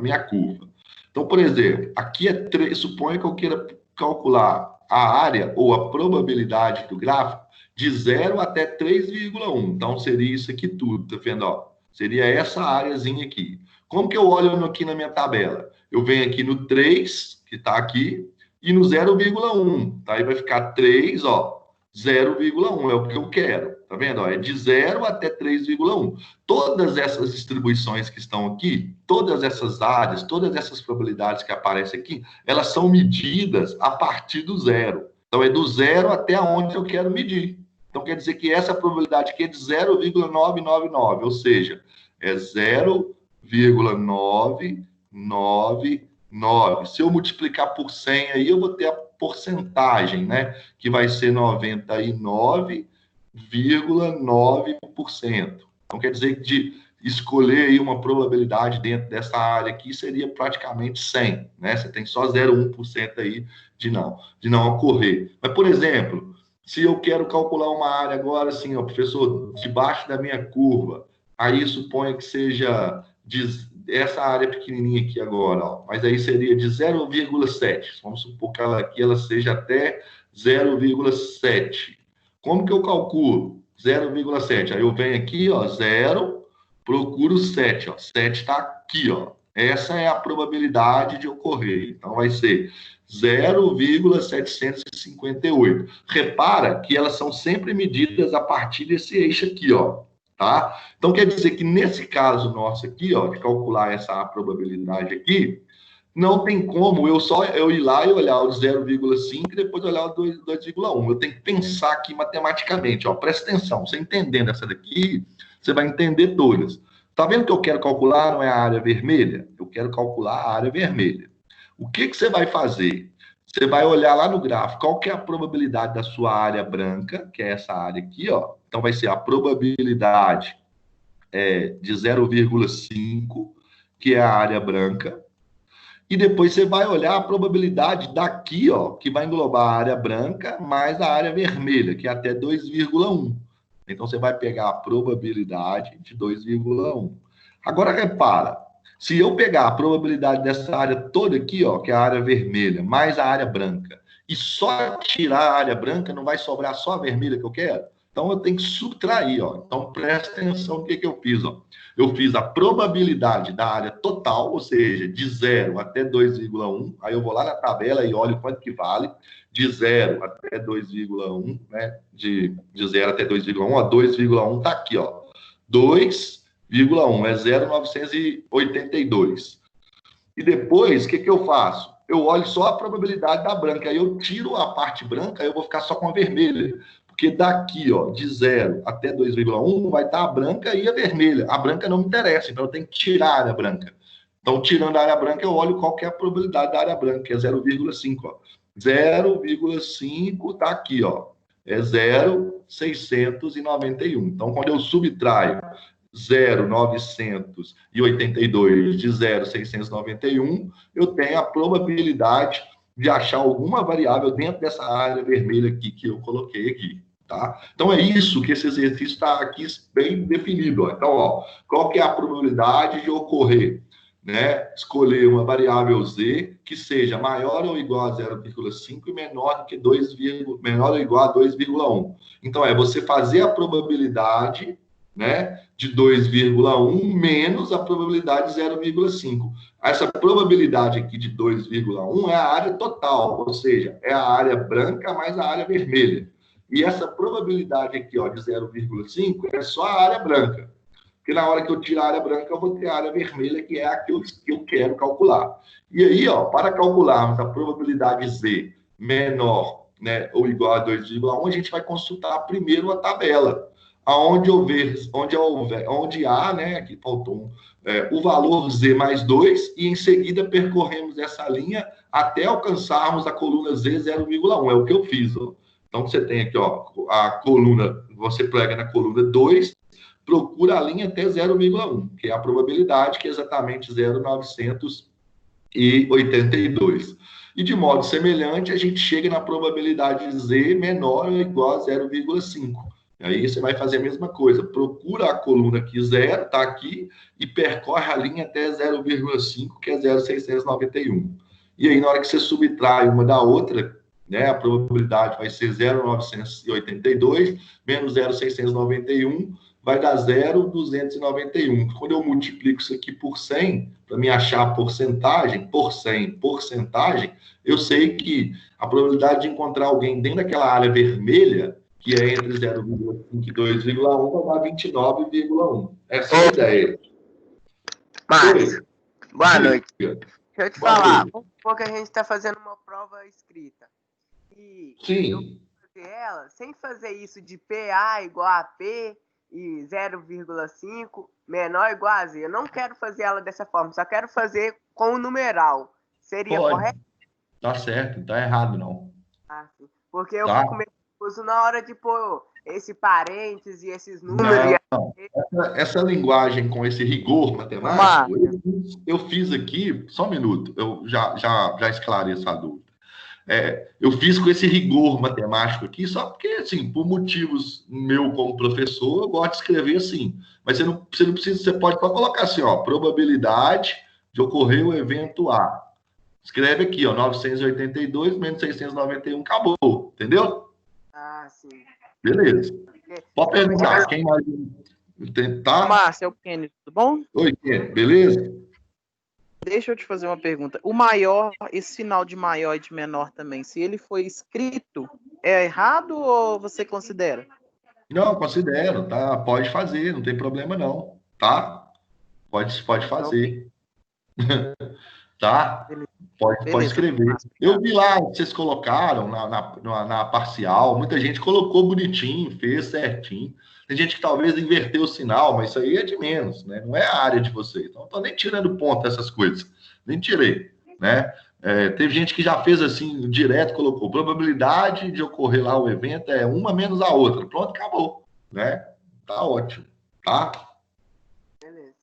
minha curva. Então, por exemplo, aqui é 3, suponha que eu queira calcular a área ou a probabilidade do gráfico de 0 até 3,1. Então, seria isso aqui tudo, tá vendo? Ó? Seria essa áreazinha aqui. Como que eu olho aqui na minha tabela? Eu venho aqui no 3, que está aqui, e no 0,1. Tá? Aí vai ficar 3, ó, 0,1 é o que eu quero. Tá vendo? Ó, é de 0 até 3,1. Todas essas distribuições que estão aqui, todas essas áreas, todas essas probabilidades que aparecem aqui, elas são medidas a partir do zero. Então, é do zero até onde eu quero medir. Então, quer dizer que essa probabilidade aqui é de 0,999, ou seja, é 0,999. Se eu multiplicar por 100 aí, eu vou ter a porcentagem, né? Que vai ser 99,9%. Então, quer dizer que de escolher aí uma probabilidade dentro dessa área aqui seria praticamente 100, né? Você tem só 0,1% aí de não ocorrer. Mas, por exemplo, se eu quero calcular uma área agora, assim, ó, professor, debaixo da minha curva, aí suponha que seja essa área pequenininha aqui agora, ó, mas aí seria de 0,7. Vamos supor que ela seja até 0,7. Como que eu calculo? 0,7. Aí eu venho aqui, ó, 0, procuro 7, ó. 7 está aqui, ó. Essa é a probabilidade de ocorrer. Então, vai ser 0,758. Repara que elas são sempre medidas a partir desse eixo aqui, ó. Tá? Então, quer dizer que nesse caso nosso aqui, ó, de calcular essa probabilidade aqui, não tem como eu ir lá e olhar o 0,5 e depois olhar o 2,1. Eu tenho que pensar aqui matematicamente. Ó, presta atenção, você entendendo essa daqui, você vai entender todas. Tá vendo que eu quero calcular não é a área vermelha? Eu quero calcular a área vermelha. O que você vai fazer? Você vai olhar lá no gráfico qual que é a probabilidade da sua área branca, que é essa área aqui, ó, Então, vai ser a probabilidade de 0,5, que é a área branca. E depois você vai olhar a probabilidade daqui, ó, que vai englobar a área branca mais a área vermelha, que é até 2,1. Então, você vai pegar a probabilidade de 2,1. Agora, repara, se eu pegar a probabilidade dessa área toda aqui, ó, que é a área vermelha, mais a área branca, e só tirar a área branca, não vai sobrar só a vermelha que eu quero? Então, eu tenho que subtrair, ó. Então, presta atenção no que eu fiz, ó. Eu fiz a probabilidade da área total, ou seja, de 0 até 2,1. Aí eu vou lá na tabela e olho quanto que vale. De 0 até 2,1, né? De 0 até 2,1, ó, 2,1 está aqui, ó. 2,1 é 0,982. E depois, o que eu faço? Eu olho só a probabilidade da branca. Aí eu tiro a parte branca, aí eu vou ficar só com a vermelha. Porque daqui, ó, de 0 até 2,1 vai estar a branca e a vermelha. A branca não me interessa, então eu tenho que tirar a área branca. Então, tirando a área branca, eu olho qual que é a probabilidade da área branca, que é 0,5. 0,5 está aqui, ó. É 0,691. Então, quando eu subtraio 0,982 de 0,691, eu tenho a probabilidade de achar alguma variável dentro dessa área vermelha aqui que eu coloquei aqui. Tá? Então, é isso que esse exercício está aqui bem definido. Ó. Então, ó, qual que é a probabilidade de ocorrer? Né? Escolher uma variável z que seja maior ou igual a 0,5 e menor que 2, menor ou igual a 2,1. Então, é você fazer a probabilidade, né, de 2,1 menos a probabilidade de 0,5. Essa probabilidade aqui de 2,1 é a área total, ou seja, é a área branca mais a área vermelha. E essa probabilidade aqui, ó, de 0,5 é só a área branca. Porque na hora que eu tirar a área branca, eu vou ter a área vermelha, que é a que eu quero calcular. E aí, ó, para calcularmos a probabilidade Z menor, né, ou igual a 2,1, a gente vai consultar primeiro a tabela. Onde há, né, aqui faltou o valor Z mais 2, e em seguida percorremos essa linha até alcançarmos a coluna Z 0,1. É o que eu fiz, ó. Então, você tem aqui, ó, a coluna, você prega na coluna 2, procura a linha até 0,1, que é a probabilidade, que é exatamente 0,982. E, de modo semelhante, a gente chega na probabilidade Z menor ou igual a 0,5. Aí você vai fazer a mesma coisa, procura a coluna que 0, está aqui, e percorre a linha até 0,5, que é 0,691. E aí, na hora que você subtrai uma da outra, né, a probabilidade vai ser 0,982 menos 0,691, vai dar 0,291. Quando eu multiplico isso aqui por 100, para me achar a porcentagem, por 100, porcentagem, eu sei que a probabilidade de encontrar alguém dentro daquela área vermelha, que é entre 0,5 e 2,1, vai dar 29,1. Essa é a ideia. Márcio, boa noite. Diga. Deixa eu te falar, vamos supor que a gente está fazendo uma prova escrita. E Sim. eu vou fazer ela sem fazer isso de PA igual a P e 0,5 menor ou igual a Z. Eu não quero fazer ela dessa forma, só quero fazer com o numeral. Seria correto? Tá certo, não tá errado, não. Ah, sim. Porque eu fico meio confuso na hora de pôr esse parênteses e esses números. Não. Essa linguagem com esse rigor matemático, eu fiz aqui, só um minuto, eu já esclareço a dúvida. Eu fiz com esse rigor matemático aqui, só porque, assim, por motivos meu como professor, eu gosto de escrever assim. Mas você não precisa, você pode só colocar assim, ó, probabilidade de ocorrer o evento A. Escreve aqui, ó, 982 menos 691, acabou, entendeu? Ah, sim. Beleza. Pode perguntar, quem mais... Tá? Márcio, é o Kenny, tudo bom? Oi, Kenny, beleza? Deixa eu te fazer uma pergunta. O maior, esse sinal de maior e de menor também, se ele foi escrito, é errado ou você considera? Não, considero, tá? Pode fazer, não tem problema não, tá? Pode fazer. Tá? Pode escrever. Eu vi lá, vocês colocaram na parcial, muita gente colocou bonitinho, fez certinho. Tem gente que talvez inverteu o sinal, mas isso aí é de menos, né? Não é a área de vocês. Então, não estou nem tirando ponto dessas coisas. Nem tirei, né? Teve gente que já fez assim, direto, colocou probabilidade de ocorrer lá o evento é uma menos a outra. Pronto, acabou. né? Tá ótimo, tá? Beleza.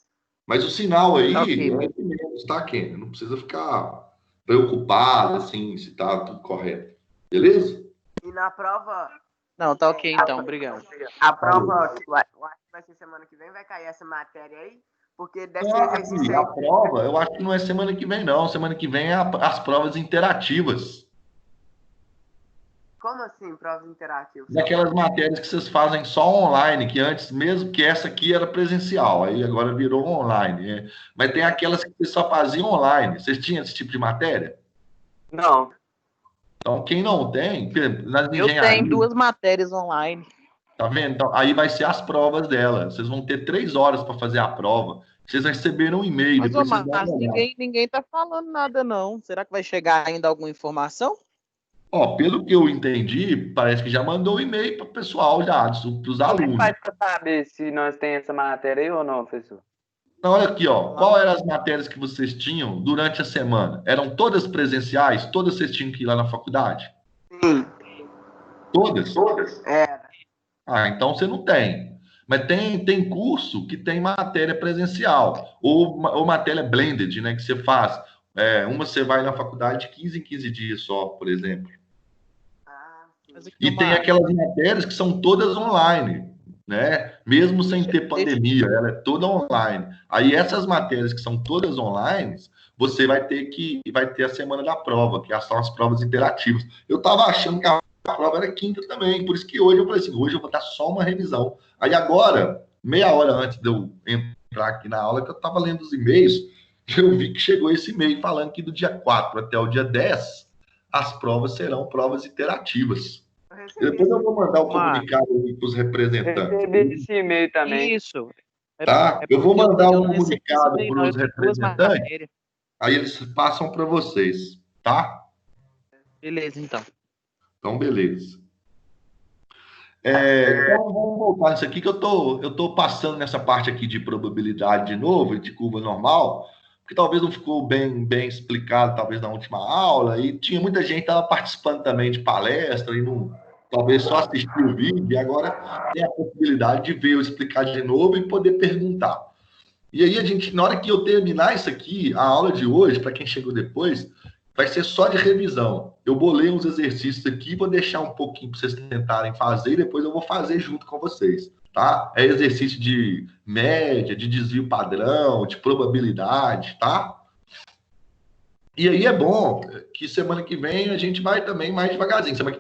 Mas o sinal aí Tá ok, é de menos, tá, Kenny? Não precisa ficar preocupado, assim, se tá tudo correto. Beleza? E na prova, Não, tá ok então, obrigado. a prova Falou. que eu acho que vai ser semana que vem, vai cair essa matéria aí, porque desse Ah, exercício a aí. prova, eu acho que não é semana que vem, não. Semana que vem é as provas interativas. Como assim, provas interativas? Daquelas matérias que vocês fazem só online, que antes mesmo que essa aqui era presencial, aí agora virou online. Mas tem aquelas que vocês só faziam online. Vocês tinham esse tipo de matéria? Não. Então, quem não tem, por exemplo, nas Eu tenho engenharias, 2 matérias online. tá vendo? Então, aí vai ser as provas dela. Vocês vão ter 3 horas para fazer a prova. Vocês receberam um e-mail, Mas, ô, depois vocês dão uma Márcio, olhada. ninguém tá falando nada, não. Será que vai chegar ainda alguma informação? Ó, pelo que eu entendi, parece que já mandou um e-mail para o pessoal já, para os Como é que alunos. faz para saber se nós temos essa matéria aí ou não, professor? Então, olha aqui, ó. Qual eram as matérias que vocês tinham durante a semana? Eram todas presenciais? Todas vocês tinham que ir lá na faculdade? Sim. Todas? Era. Ah, então você não tem. Mas tem curso que tem matéria presencial, ou matéria blended, né? Que você faz. Uma você vai na faculdade 15 em 15 dias só, por exemplo. Ah, sim. Mas aqui, E ô, tem Márcio, aquelas matérias que são todas online, né? Mesmo sem ter pandemia, ela é toda online. Aí essas matérias que são todas online, você vai ter a semana da prova, que são as provas interativas. Eu estava achando que a prova era quinta também, por isso que hoje eu falei assim, hoje eu vou dar só uma revisão. Aí agora, meia hora antes de eu entrar aqui na aula, que eu estava lendo os e-mails, eu vi que chegou esse e-mail falando que do dia 4 até o dia 10, as provas serão provas interativas. Eu E recebi. depois eu vou mandar o Márcio, comunicado para os representantes, Recebi esse e-mail também. isso. tá? É Eu vou porque mandar eu o não recebi esse comunicado e-mail, para não. os Eu tenho 2 representantes, matérias. aí eles passam para vocês, tá? Beleza, então. Então, beleza. Então, vamos voltar nisso aqui, que eu tô passando nessa parte aqui de probabilidade de novo, e de curva normal, porque talvez não ficou bem explicado, talvez na última aula, e tinha muita gente que estava participando também de palestra, e não, talvez só assistiu o vídeo, e agora tem a possibilidade de ver eu explicar de novo e poder perguntar. E aí, na hora que eu terminar isso aqui, a aula de hoje, para quem chegou depois, vai ser só de revisão. Eu bolei uns exercícios aqui, vou deixar um pouquinho para vocês tentarem fazer e depois eu vou fazer junto com vocês, tá? É exercício de média, de desvio padrão, de probabilidade, tá? E aí é bom que semana que vem a gente vai também mais devagarzinho. Semana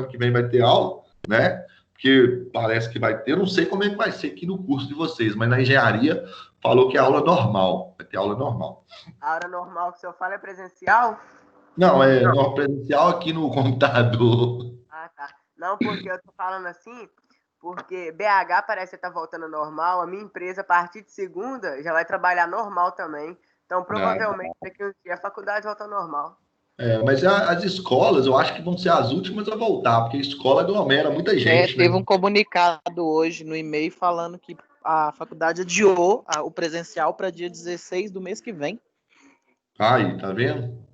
que vem vai ter aula, né? Porque parece que vai ter, eu não sei como é que vai ser aqui no curso de vocês, mas na engenharia falou que é aula normal, vai ter aula normal. A hora normal que o senhor fala é presencial? Não, no presencial aqui no computador. Ah, tá. Não, porque eu tô falando assim, porque BH parece que tá voltando ao normal, a minha empresa, a partir de segunda, já vai trabalhar normal também. Então, provavelmente, daqui a um dia a faculdade volta ao normal. Mas as escolas, eu acho que vão ser as últimas a voltar, porque a escola aglomera muita gente, Teve né? um comunicado hoje no e-mail falando que a faculdade adiou o presencial para dia 16 do mês que vem. Aí, tá vendo?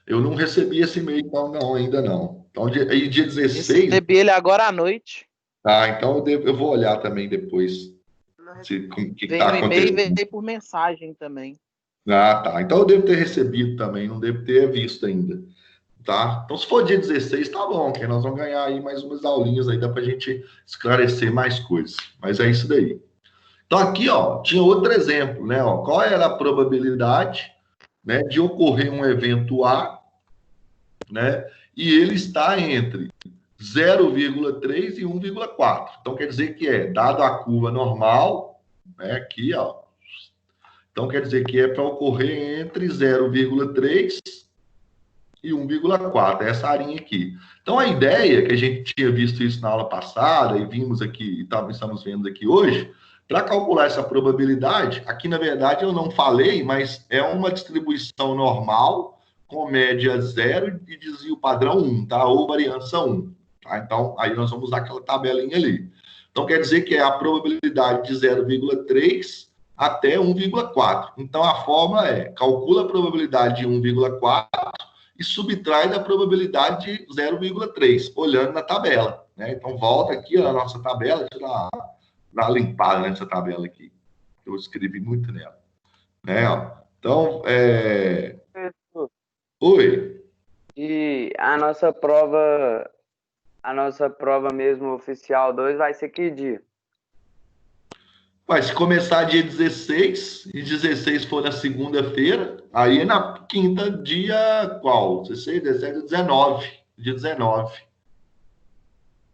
Eu não recebi esse e-mail, então, não, ainda não. Então, dia 16... Recebi ele agora à noite. Ah, então eu vou olhar também depois Não o recebi. que Veio tá no e-mail e acontecendo. veio por mensagem também. Ah, tá. Então eu devo ter recebido também, não devo ter visto ainda. Tá? Então, se for dia 16, tá bom, que nós vamos ganhar aí mais umas aulinhas aí, dá pra gente esclarecer mais coisas. Mas é isso daí. Então, aqui, ó, tinha outro exemplo, né? Ó, qual era a probabilidade, né, de ocorrer um evento A, né? E ele está entre 0,3 e 1,4. Então, quer dizer que dado a curva normal, né, aqui, ó. Então, quer dizer que é para ocorrer entre 0,3 e 1,4, essa arinha aqui. Então, a ideia, que a gente tinha visto isso na aula passada, e vimos aqui, estamos vendo aqui hoje, para calcular essa probabilidade, aqui, na verdade, eu não falei, mas é uma distribuição normal, com média 0 e desvio padrão 1, tá? Ou variância 1. Tá? Então, aí nós vamos usar aquela tabelinha ali. Então, quer dizer que é a probabilidade de 0,3 até 1,4. Então, a fórmula calcula a probabilidade de 1,4 e subtrai da probabilidade de 0,3, olhando na tabela. né? Então, volta aqui ó, a nossa tabela, deixa eu dar uma limpada nessa tabela aqui. Eu escrevi muito nela, né? Ó. Então, Professor, oi. e a nossa prova mesmo oficial 2 vai ser que dia? Mas se começar dia 16, e 16 for na segunda-feira, aí é na quinta, dia qual? 16, 17, 19. Dia 19,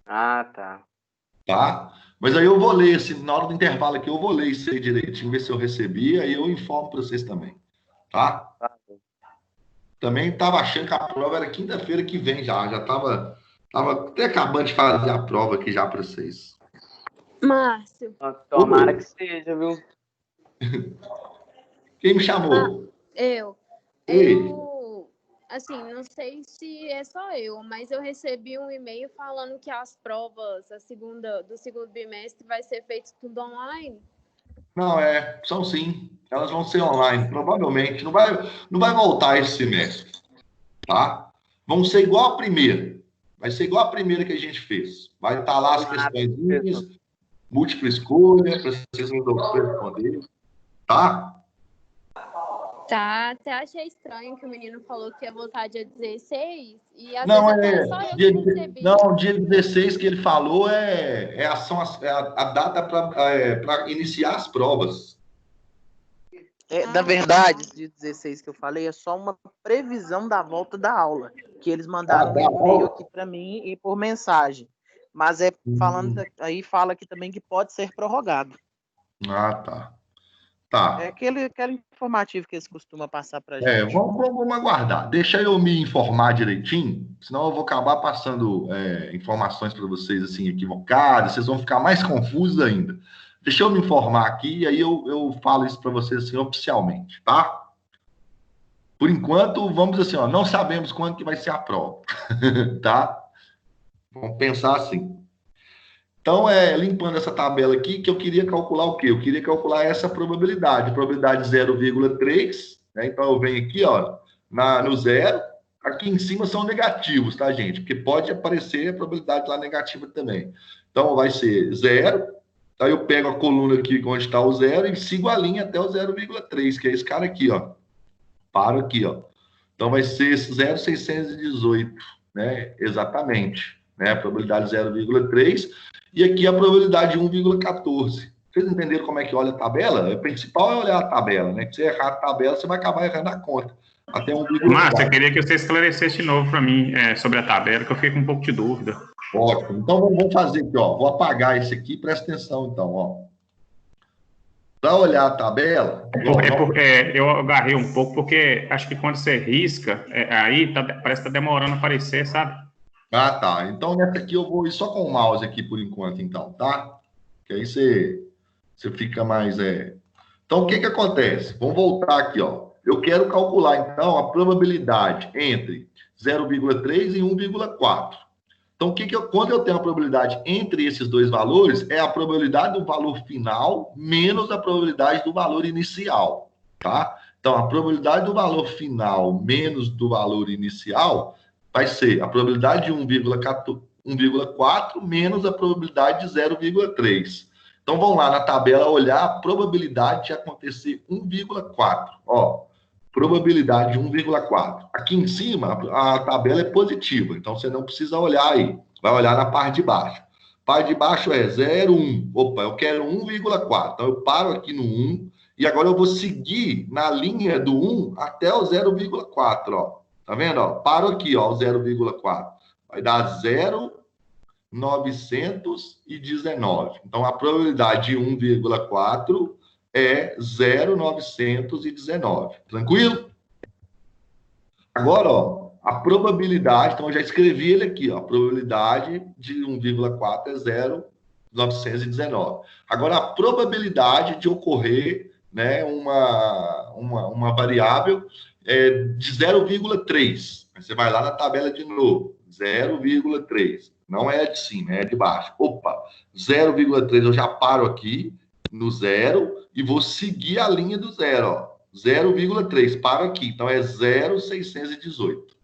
Ah, tá. tá? Mas aí eu vou ler, na hora do intervalo aqui, eu vou ler isso aí direitinho, ver se eu recebi, aí eu informo para vocês também, tá? Tá. Também estava achando que a prova era quinta-feira que vem já estava tava até acabando de fazer a prova aqui já para vocês. Márcio, Tomara que seja, viu? Quem me chamou? eu, Ei. assim, não sei se é só eu, mas eu recebi um e-mail falando que as provas do segundo bimestre vai ser feito tudo online. Não, são sim. Elas vão ser online, provavelmente. Não vai voltar esse semestre, tá? Vão ser igual a primeira. Vai ser igual a primeira que a gente fez. Vai estar lá as questões, múltipla escolha, para vocês responder, tá? Tá, até achei estranho que o menino falou que ia voltar dia 16 e às Não, vezes só eu que recebi. Não, dia 16 que ele falou é a data para iniciar as provas. Na verdade, esse dia 16 que eu falei é só uma previsão da volta da aula, que eles mandaram um e-mail aqui para mim e por mensagem. Mas aí fala aqui também que pode ser prorrogado. Ah, tá. Tá. É aquele informativo que eles costumam passar para gente. Vamos aguardar. Deixa eu me informar direitinho, senão eu vou acabar passando informações para vocês assim equivocadas, vocês vão ficar mais confusos ainda. Deixa eu me informar aqui e aí eu falo isso para vocês assim oficialmente, tá? Por enquanto, vamos assim, ó, não sabemos quando que vai ser a prova, tá? Vamos pensar assim. Então, limpando essa tabela aqui, que eu queria calcular o quê? Eu queria calcular essa probabilidade 0,3, né? Então, eu venho aqui, ó, no zero, aqui em cima são negativos, tá, gente? Porque pode aparecer a probabilidade lá negativa também. Então, vai ser 0, aí eu pego a coluna aqui onde está o 0 e sigo a linha até o 0,3, que é esse cara aqui, ó. Paro aqui, ó. Então, vai ser 0,618, né? Exatamente, né? A probabilidade 0,3 e aqui a probabilidade de 1,14. Vocês entenderam como é que olha a tabela? O principal é olhar a tabela, né? Que se errar a tabela, você vai acabar errando a conta. Até 1,4. Márcio, eu queria que você esclarecesse de novo para mim sobre a tabela, que eu fiquei com um pouco de dúvida. Ótimo. Então, vamos fazer aqui, ó. Vou apagar esse aqui, presta atenção, então, ó. Para olhar a tabela... eu agarrei um pouco, porque acho que quando você risca, aí parece que está demorando a aparecer, sabe? Ah, tá. Então, nessa aqui eu vou ir só com o mouse aqui por enquanto, então, tá? Que aí você fica mais... Então, o que acontece? Vamos voltar aqui, ó. Eu quero calcular, então, a probabilidade entre 0,3 e 1,4. Então, quando eu tenho a probabilidade entre esses dois valores, é a probabilidade do valor final menos a probabilidade do valor inicial, tá? Então, a probabilidade do valor final menos do valor inicial vai ser a probabilidade de 1,4 menos a probabilidade de 0,3. Então, vamos lá na tabela olhar a probabilidade de acontecer 1,4. Ó, probabilidade de 1,4. Aqui em cima, a tabela é positiva, então você não precisa olhar aí. Vai olhar na parte de baixo. Parte de baixo é 0,1. Opa, eu quero 1,4. Então, eu paro aqui no 1 e agora eu vou seguir na linha do 1 até o 0,4, ó. Tá vendo? Ó? Paro aqui, ó, o 0,4. Vai dar 0,919. Então, a probabilidade de 1,4 é 0,919. Tranquilo? Agora, ó, a probabilidade, então eu já escrevi ele aqui, ó, a probabilidade de 1,4 é 0,919. Agora, a probabilidade de ocorrer, né, uma variável de 0,3. Você vai lá na tabela de novo, 0,3. Não é de cima, é de baixo. Opa, 0,3, eu já paro aqui no 0 e vou seguir a linha do 0, ó. 0,3, paro aqui. Então, é 0,618.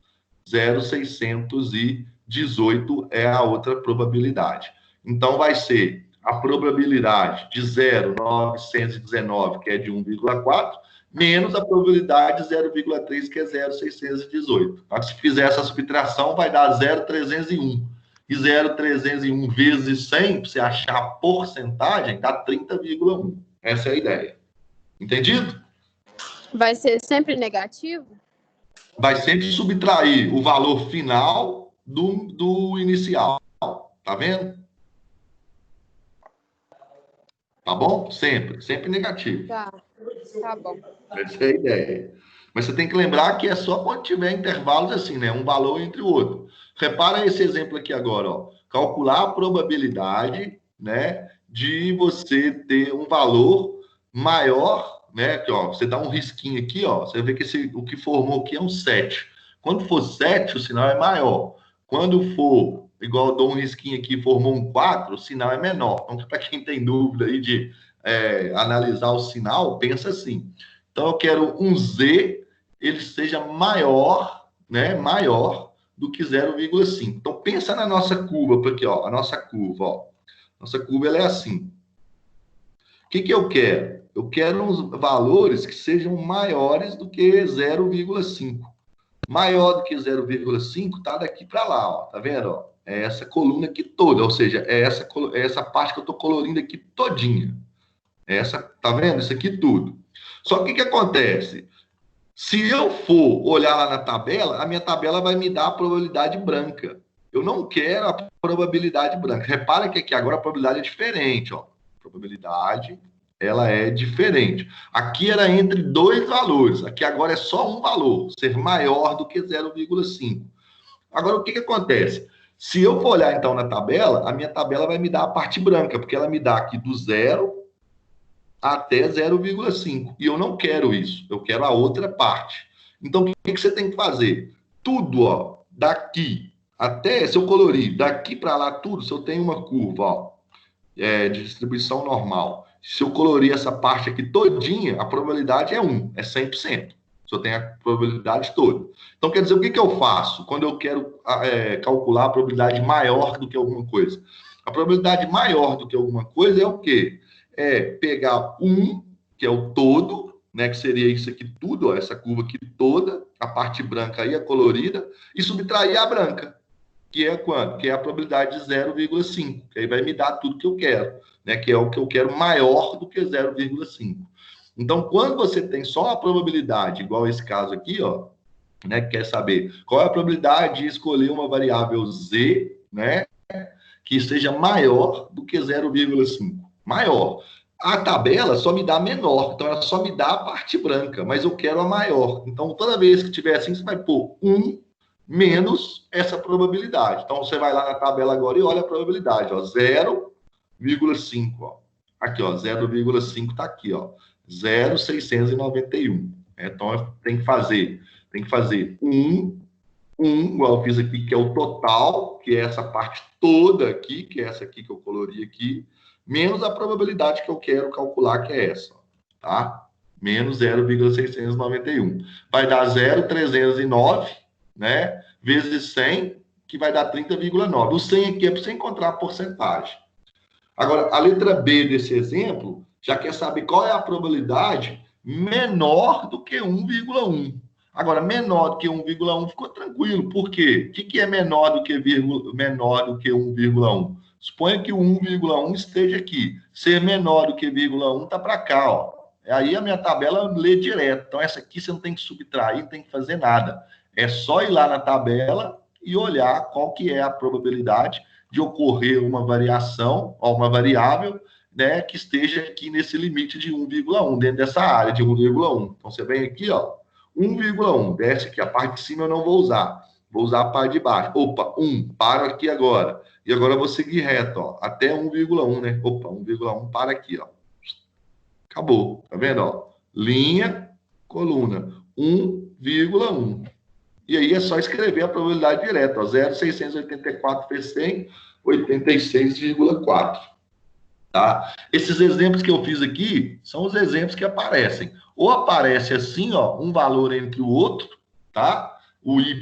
0,618. 18 é a outra probabilidade. Então, vai ser a probabilidade de 0,919, que é de 1,4, menos a probabilidade de 0,3, que é 0,618. Então, se fizer essa subtração, vai dar 0,301. E 0,301 vezes 100, para você achar a porcentagem, dá 30,1. Essa é a ideia. Entendido? Vai ser sempre negativo? Vai sempre subtrair o valor final do inicial. Tá vendo? Tá bom? Sempre negativo. Tá bom. Essa é a ideia. Mas você tem que lembrar que é só quando tiver intervalos assim, né? Um valor entre o outro. Repara esse exemplo aqui agora, ó. Calcular a probabilidade, né, de você ter um valor maior, né? Que, ó, você dá um risquinho aqui, ó. Você vê que o que formou aqui é um 7. Quando for 7, o sinal é maior. Quando for, igual eu dou um risquinho aqui e formou um 4, o sinal é menor. Então, para quem tem dúvida aí de analisar o sinal, pensa assim. Então, eu quero um Z, ele seja maior, né? Maior do que 0,5. Então, pensa na nossa curva, aqui, ó. A nossa curva, ó. Nossa curva, ela é assim. O que eu quero? Eu quero uns valores que sejam maiores do que 0,5. Maior do que 0,5 tá daqui para lá, ó. Tá vendo, ó? É essa coluna aqui toda, ou seja, é essa parte que eu tô colorindo aqui todinha. Essa, tá vendo? Isso aqui tudo. Só que o que acontece? Se eu for olhar lá na tabela, a minha tabela vai me dar a probabilidade branca. Eu não quero a probabilidade branca. Repara que aqui agora a probabilidade é diferente, ó. A probabilidade, ela é diferente. Aqui era entre dois valores. Aqui agora é só um valor, ser maior do que 0,5. Agora, o que acontece? Se eu for olhar, então, na tabela, a minha tabela vai me dar a parte branca, porque ela me dá aqui do 0 até 0,5. E eu não quero isso. Eu quero a outra parte. Então, o que você tem que fazer? Tudo, ó, daqui até, se eu colorir daqui para lá tudo, se eu tenho uma curva, ó, de distribuição normal, se eu colorir essa parte aqui todinha, a probabilidade é 1, é 100%. Se eu tenho a probabilidade toda. Então, quer dizer, o que eu faço quando eu quero calcular a probabilidade maior do que alguma coisa? A probabilidade maior do que alguma coisa é o quê? É pegar 1, que é o todo, né, que seria isso aqui tudo, ó, essa curva aqui toda, a parte branca aí, a colorida, e subtrair a branca, que é quanto? Que é a probabilidade de 0,5, que aí vai me dar tudo que eu quero, né, que é o que eu quero maior do que 0,5. Então, quando você tem só a probabilidade, igual esse caso aqui, ó, né, que quer saber qual é a probabilidade de escolher uma variável Z, né, que seja maior do que 0,5. Maior. A tabela só me dá menor, então ela só me dá a parte branca, mas eu quero a maior. Então, toda vez que tiver assim, você vai pôr 1 menos essa probabilidade. Então, você vai lá na tabela agora e olha a probabilidade, ó, 0,5, ó. Aqui, ó, 0,5 tá aqui, ó, 0,691. Então, tem que fazer 1, igual eu fiz aqui, que é o total, que é essa parte toda aqui, que é essa aqui que eu colori aqui, menos a probabilidade que eu quero calcular, que é essa, tá? Menos 0,691. Vai dar 0,309, né? Vezes 100, que vai dar 30,9. O 100 aqui é para você encontrar a porcentagem. Agora, a letra B desse exemplo já quer saber qual é a probabilidade menor do que 1,1. Agora, menor do que 1,1 ficou tranquilo. Por quê? O que é menor do que 1,1? Suponha que o 1,1 esteja aqui. Ser menor do que 1,1 está para cá, ó. Aí a minha tabela lê direto. Então, essa aqui você não tem que subtrair, não tem que fazer nada. É só ir lá na tabela e olhar qual que é a probabilidade de ocorrer uma variação, ó, uma variável, né, que esteja aqui nesse limite de 1,1, dentro dessa área de 1,1. Então, você vem aqui, ó, 1,1, desce aqui, a parte de cima eu não vou usar. Vou usar a parte de baixo. Opa, 1, paro aqui agora. E agora eu vou seguir reto, ó, até 1,1, né? Opa, 1,1, para aqui, ó. Acabou, tá vendo, ó? Linha, coluna, 1,1. E aí é só escrever a probabilidade direta, ó, 0,684 vezes 100, 86,4. Tá? Esses exemplos que eu fiz aqui são os exemplos que aparecem. Ou aparece assim, ó, um valor entre o outro, tá? o y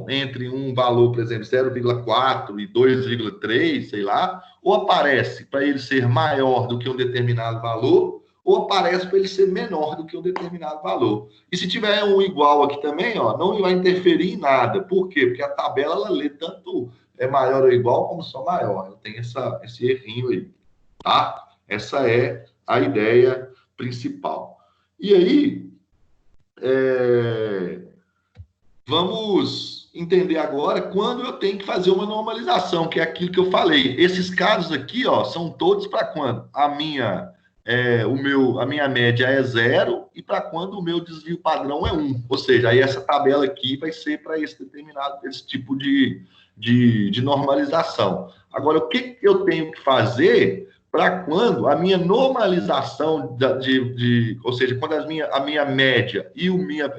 entre um valor, por exemplo, 0,4 e 2,3, sei lá, ou aparece para ele ser maior do que um determinado valor, ou aparece para ele ser menor do que um determinado valor. E se tiver um igual aqui também, ó, não vai interferir em nada. Por quê? Porque a tabela ela lê tanto maior ou igual como só maior. Ela tem esse errinho aí, tá? Essa é a ideia principal. E aí, vamos entender agora quando eu tenho que fazer uma normalização, que é aquilo que eu falei. Esses casos aqui, ó, são todos para quando a minha média é 0 e para quando o meu desvio padrão é 1. Ou seja, aí essa tabela aqui vai ser para esse tipo de normalização. Agora, o que eu tenho que fazer para quando a minha normalização, ou seja, quando a minha média e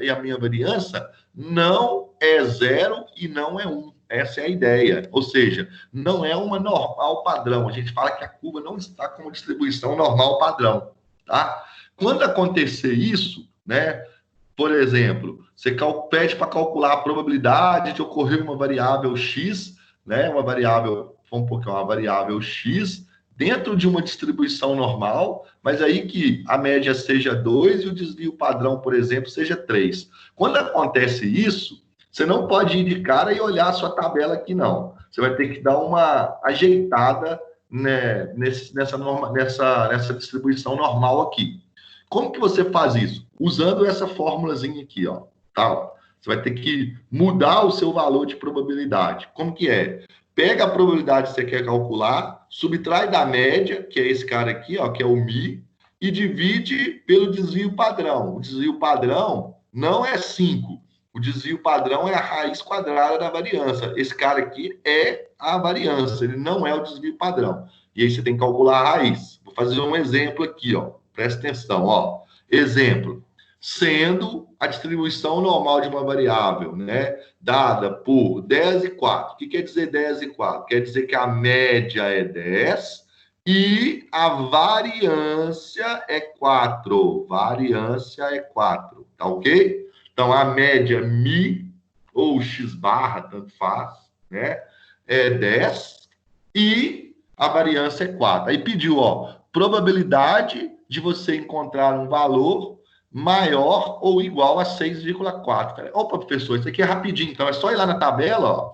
a minha variância não é 0 e não é 1. Essa é a ideia. Ou seja, não é uma normal padrão. A gente fala que a curva não está com uma distribuição normal padrão. Tá? Quando acontecer isso, né? Por exemplo, você pede para calcular a probabilidade de ocorrer uma variável x, né? Uma variável x dentro de uma distribuição normal, mas aí que a média seja 2 e o desvio padrão, por exemplo, seja 3. Quando acontece isso, você não pode ir de cara e olhar a sua tabela aqui, não. Você vai ter que dar uma ajeitada, né, nessa distribuição normal aqui. Como que você faz isso? Usando essa fórmulazinha aqui, ó. Tá? Você vai ter que mudar o seu valor de probabilidade. Como que é? Pega a probabilidade que você quer calcular, subtrai da média, que é esse cara aqui, ó, que é o μ, e divide pelo desvio padrão. O desvio padrão não é 5. O desvio padrão é a raiz quadrada da variância. Esse cara aqui é a variância, ele não é o desvio padrão. E aí você tem que calcular a raiz. Vou fazer um exemplo aqui, ó. Presta atenção, ó. Exemplo. Sendo a distribuição normal de uma variável, né, dada por 10 e 4. O que quer dizer 10 e 4? Quer dizer que a média é 10 e a variância é 4. Variância é 4, tá ok? Então, a média μ, ou x barra, tanto faz, né, é 10 e a variância é 4. Aí pediu, ó, probabilidade de você encontrar um valor maior ou igual a 6,4. Opa, professor, isso aqui é rapidinho, então é só ir lá na tabela, ó,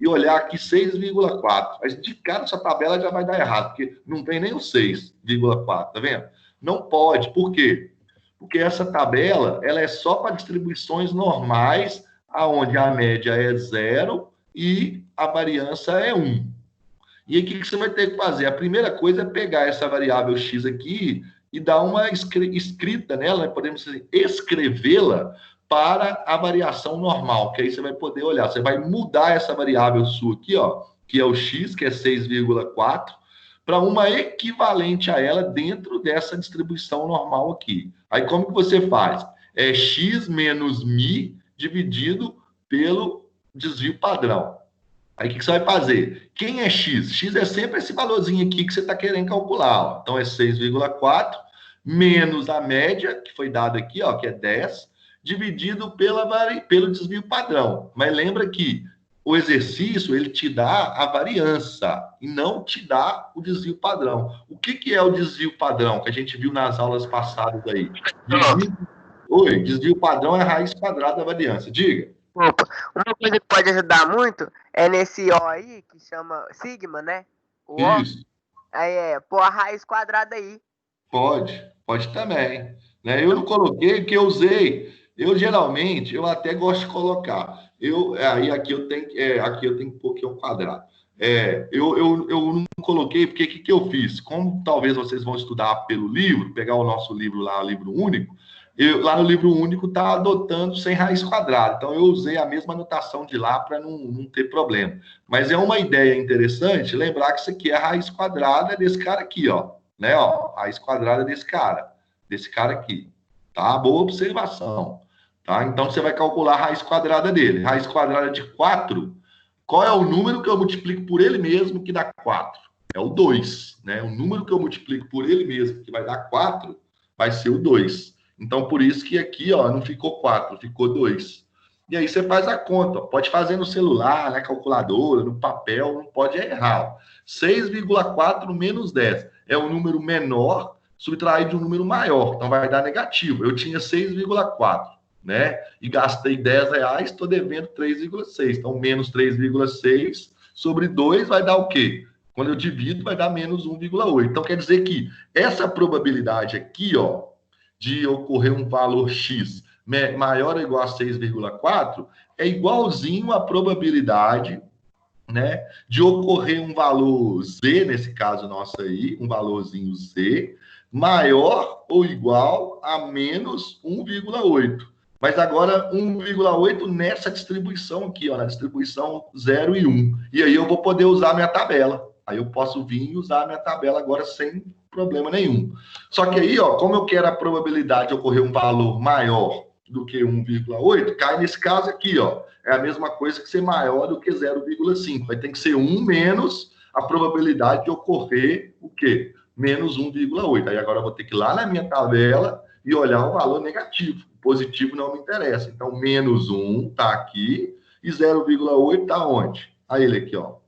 e olhar aqui 6,4. Mas de cara essa tabela já vai dar errado, porque não tem nem o 6,4, tá vendo? Não pode, por quê? Porque essa tabela, ela é só para distribuições normais, aonde a média é 0 e a variância é 1. E aí, o que você vai ter que fazer? A primeira coisa é pegar essa variável x aqui e dar uma escrita nela, podemos escrevê-la para a variação normal, que aí você vai poder olhar. Você vai mudar essa variável sua aqui, ó, que é o x, que é 6,4, para uma equivalente a ela dentro dessa distribuição normal aqui. Aí, como que você faz? É x menos μ dividido pelo desvio padrão. Aí, o que você vai fazer? Quem é x? X é sempre esse valorzinho aqui que você está querendo calcular. Ó. Então, é 6,4 menos a média, que foi dada aqui, ó, que é 10, dividido pelo desvio padrão. Mas lembra que o exercício, ele te dá a variância e não te dá o desvio padrão. O que é o desvio padrão que a gente viu nas aulas passadas aí? Desvio padrão é a raiz quadrada da variância. Diga. Opa, uma coisa que pode ajudar muito é nesse O aí, que chama sigma, né? O Isso. O, aí pôr a raiz quadrada aí. Pode também. Né? Eu não coloquei, porque eu usei. Eu geralmente, eu até gosto de colocar. Aqui eu tenho que pôr aqui ao quadrado. Eu não coloquei, porque o que eu fiz? Como talvez vocês vão estudar pelo livro, pegar o nosso livro lá, o livro único, lá no livro único está adotando sem raiz quadrada. Então, eu usei a mesma anotação de lá para não ter problema. Mas é uma ideia interessante lembrar que isso aqui é a raiz quadrada desse cara aqui, ó. Né, ó, raiz quadrada desse cara aqui. Tá? Boa observação. Tá? Então, você vai calcular a raiz quadrada dele. Raiz quadrada de 4. Qual é o número que eu multiplico por ele mesmo que dá 4? É o 2. Né? O número que eu multiplico por ele mesmo que vai dar 4 vai ser o 2. Então, por isso que aqui, ó, não ficou 4, ficou 2. E aí você faz a conta. Ó. Pode fazer no celular, na calculadora, no papel, não pode errar. 6,4 menos 10 é um número menor subtraído de um número maior. Então vai dar negativo. Eu tinha 6,4, né? E gastei R$10, estou devendo 3,6. Então menos 3,6 sobre 2 vai dar o quê? Quando eu divido, vai dar menos 1,8. Então quer dizer que essa probabilidade aqui, ó, de ocorrer um valor X maior ou igual a 6,4 é igualzinho à probabilidade, né, de ocorrer um valor Z, nesse caso nosso aí, um valorzinho Z, maior ou igual a menos 1,8. Mas agora 1,8 nessa distribuição aqui, ó, na distribuição 0 e 1. E aí eu vou poder usar a minha tabela. Aí eu posso vir e usar a minha tabela agora sem problema nenhum. Só que aí, ó, como eu quero a probabilidade de ocorrer um valor maior do que 1,8, cai nesse caso aqui, ó. É a mesma coisa que ser maior do que 0,5. Vai ter que ser 1 menos a probabilidade de ocorrer o quê? Menos 1,8. Aí agora eu vou ter que ir lá na minha tabela e olhar o valor negativo. O positivo não me interessa. Então, menos 1 tá aqui e 0,8 tá onde? Aí ele aqui, ó.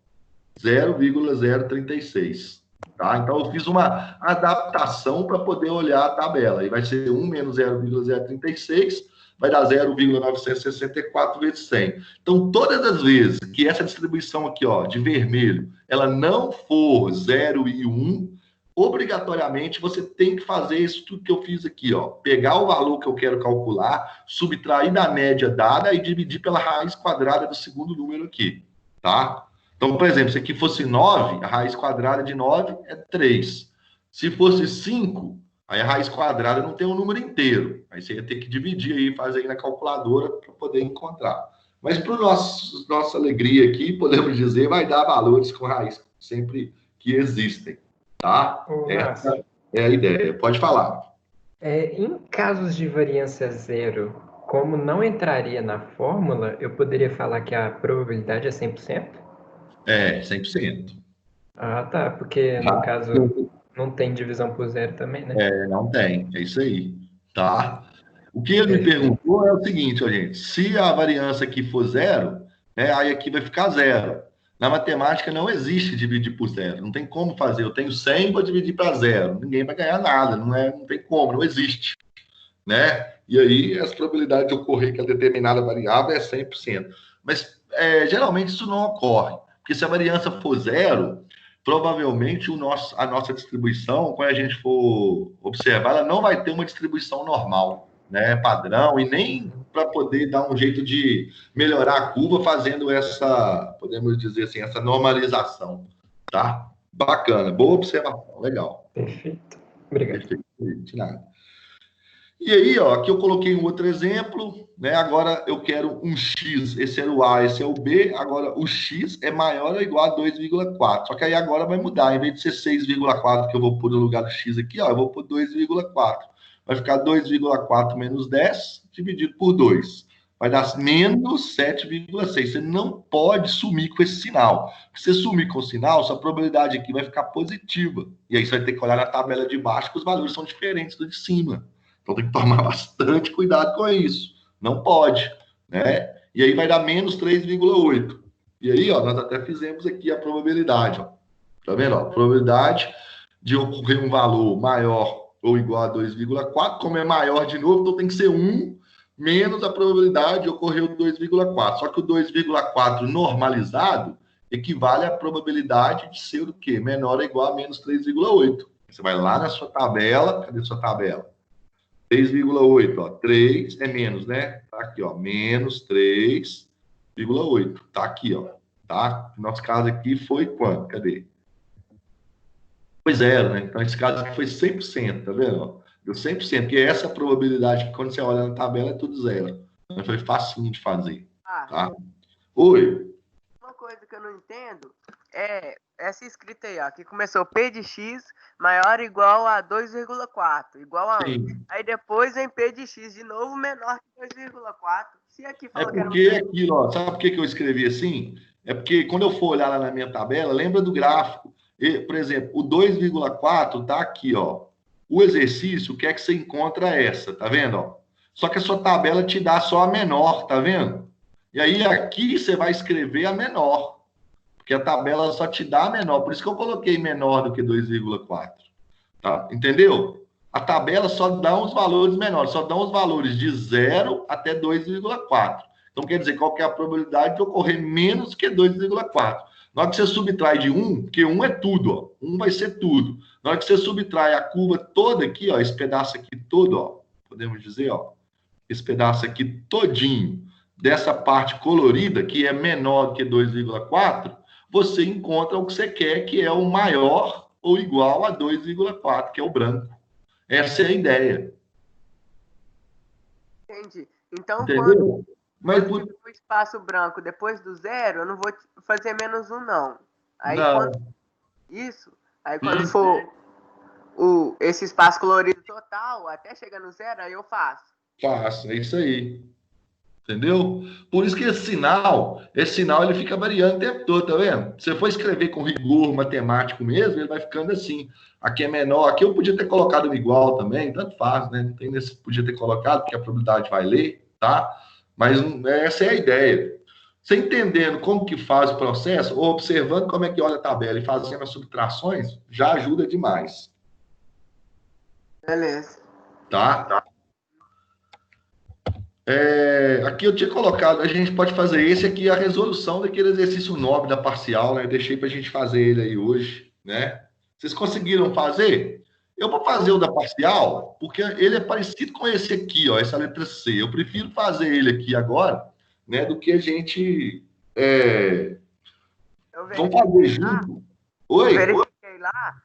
0,036. Tá? Então, eu fiz uma adaptação para poder olhar a tabela. Aí vai ser 1 menos 0,036, vai dar 0,964 vezes 100. Então, todas as vezes que essa distribuição aqui, ó, de vermelho, ela não for 0 e 1, obrigatoriamente você tem que fazer isso tudo que eu fiz aqui, ó. Pegar o valor que eu quero calcular, subtrair da média dada e dividir pela raiz quadrada do segundo número aqui, tá? Então, por exemplo, se aqui fosse 9, a raiz quadrada de 9 é 3. Se fosse 5, aí a raiz quadrada não tem um número inteiro. Aí você ia ter que dividir aí, fazer aí na calculadora para poder encontrar. Mas para nossa alegria aqui, podemos dizer, vai dar valores com raiz sempre que existem, tá? Essa é a ideia. Pode falar. Em casos de variância zero, como não entraria na fórmula, eu poderia falar que a probabilidade é 100%? É, 100%. Ah, tá, porque no caso não tem divisão por zero também, né? Não tem, é isso aí, tá? O que ele me perguntou é o seguinte, ó, gente, se a variância aqui for zero, né, aí aqui vai ficar zero. Na matemática não existe dividir por zero, não tem como fazer. Eu tenho 100, vou dividir para zero, ninguém vai ganhar nada, não tem como, não existe, né? E aí as probabilidades de ocorrer que a determinada variável é 100%. Mas geralmente isso não ocorre. Porque se a variância for zero, provavelmente a nossa distribuição, quando a gente for observar, ela não vai ter uma distribuição normal, né, padrão, e nem para poder dar um jeito de melhorar a curva fazendo essa, podemos dizer assim, essa normalização, tá? Bacana, boa observação, legal. Perfeito, obrigado. Perfeito, de nada. E aí, ó, aqui eu coloquei um outro exemplo, né? Agora eu quero um X, esse era o A, esse é o B, agora o X é maior ou igual a 2,4. Só que aí agora vai mudar, em vez de ser 6,4 que eu vou pôr no lugar do X aqui, ó, eu vou pôr 2,4. Vai ficar 2,4 menos 10 dividido por 2. Vai dar menos 7,6. Você não pode sumir com esse sinal. Se você sumir com o sinal, sua probabilidade aqui vai ficar positiva. E aí você vai ter que olhar na tabela de baixo, que os valores são diferentes do de cima. Então tem que tomar bastante cuidado com isso. Não pode, né? E aí vai dar menos 3,8. E aí, ó, nós até fizemos aqui a probabilidade, ó. Tá vendo, ó? A probabilidade de ocorrer um valor maior ou igual a 2,4, como é maior de novo, então tem que ser 1 menos a probabilidade de ocorrer o 2,4. Só que o 2,4 normalizado equivale à probabilidade de ser o quê? Menor ou igual a menos 3,8. Você vai lá na sua tabela, cadê sua tabela? 3,8, ó, 3 é menos, né? Tá aqui, ó, menos 3,8. Tá aqui, ó, tá? Nosso caso aqui foi quanto? Cadê? Foi zero, né? Então, esse caso aqui foi 100%, tá vendo? Deu 100%, porque essa probabilidade que quando você olha na tabela é tudo zero. Então, foi facinho de fazer, tá? Oi? Uma coisa que eu não entendo é essa escrita aí, ó, que começou P de X maior ou igual a 2,4, igual a 1. Sim. Aí depois vem P de X de novo menor que 2,4. Se aqui fala É porque aquilo, ó, sabe por que eu escrevi assim? É porque quando eu for olhar lá na minha tabela, lembra do gráfico? Por exemplo, o 2,4 tá aqui, ó. O exercício, o que é que você encontra essa, tá vendo, ó? Só que a sua tabela te dá só a menor, tá vendo? E aí aqui você vai escrever a menor, porque a tabela só te dá a menor. Por isso que eu coloquei menor do que 2,4. Tá? Entendeu? A tabela só dá os valores menores, só dá os valores de 0 até 2,4. Então, quer dizer, qual que é a probabilidade de ocorrer menos que 2,4? Na hora que você subtrai de 1, porque 1 é tudo, ó. 1 vai ser tudo. Na hora que você subtrai a curva toda aqui, ó, esse pedaço aqui todo, ó, podemos dizer, ó, esse pedaço aqui todinho, dessa parte colorida, que é menor do que 2,4, você encontra o que você quer, que é o maior ou igual a 2,4, que é o branco. Essa é a ideia. Entendi. Então, Entendeu? Mas quando tiver um espaço branco depois do 0, eu não vou fazer menos 1, não. Aí, não. Quando for esse espaço colorido total, até chegar no 0, aí eu faço. Faço, é isso aí. Entendeu? Por isso que esse sinal ele fica variando o tempo todo, tá vendo? Se você for escrever com rigor matemático mesmo, ele vai ficando assim. Aqui é menor, aqui eu podia ter colocado um igual também, tanto faz, né? Não tem nesse podia ter colocado, porque a probabilidade vai ler, tá? Mas essa é a ideia. Você entendendo como que faz o processo, ou observando como é que olha a tabela e fazendo as subtrações, já ajuda demais. Beleza. Tá? Aqui eu tinha colocado, a gente pode fazer esse aqui, a resolução daquele exercício 9 da parcial, né? Eu deixei para a gente fazer ele aí hoje, né? Vocês conseguiram fazer? Eu vou fazer o da parcial, porque ele é parecido com esse aqui, ó, essa letra C. Eu prefiro fazer ele aqui agora, né? Do que a gente... Vamos fazer junto. Oi? Eu verifiquei lá,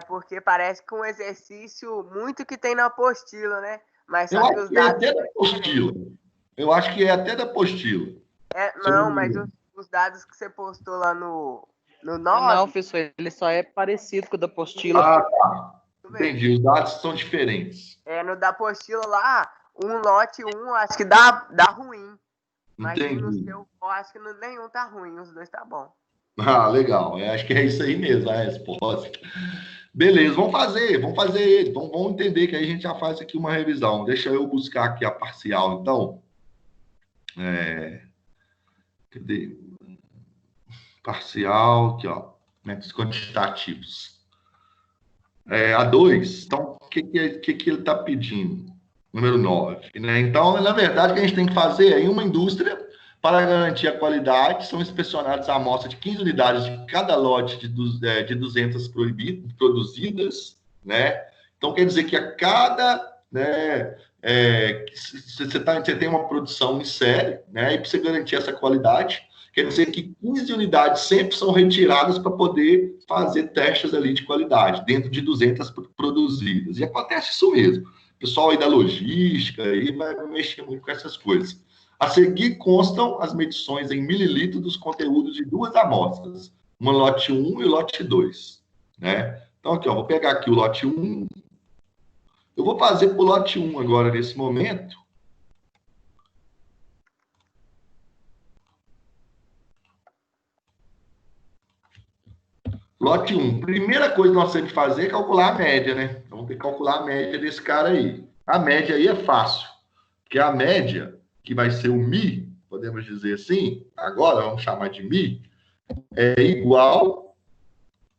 porque parece que um exercício muito que tem na apostila, né? Mas eu acho que é até da apostila. Eu acho que é até da apostila. Não, mas os dados que você postou lá no 9... Não, professor, ele só é parecido com o da apostila. Ah, tá. Entendi, os dados são diferentes. No da apostila lá, um lote 1, acho que dá ruim. Mas entendi. No seu, eu acho que nenhum tá ruim, os dois tá bom. Ah, legal. Acho que é isso aí mesmo, a resposta. Beleza, vamos fazer ele. Vamos entender que aí a gente já faz aqui uma revisão. Deixa eu buscar aqui a parcial, então. Cadê? Parcial, aqui, ó. Métodos quantitativos. A 2, então, o que ele está pedindo? Número 9, né? Então, na verdade, o que a gente tem que fazer é, em uma indústria, para garantir a qualidade, são inspecionadas a amostra de 15 unidades de cada lote de 200 produzidas, né? Então, quer dizer que a cada... né, você tem uma produção em série, né? E para você garantir essa qualidade, quer dizer que 15 unidades sempre são retiradas para poder fazer testes ali de qualidade, dentro de 200 produzidas. E acontece isso mesmo. O pessoal aí da logística aí vai mexer muito com essas coisas. A seguir constam as medições em mililitros dos conteúdos de duas amostras, uma lote 1 e lote 2, né? Então, aqui, ó, vou pegar aqui o lote 1. Eu vou fazer para o lote 1 agora, nesse momento. Lote 1. Primeira coisa que nós temos que fazer é calcular a média, né? Vamos ter que calcular a média desse cara aí. A média aí é fácil, porque a média, que vai ser o Mi, podemos dizer assim, agora vamos chamar de Mi, é igual...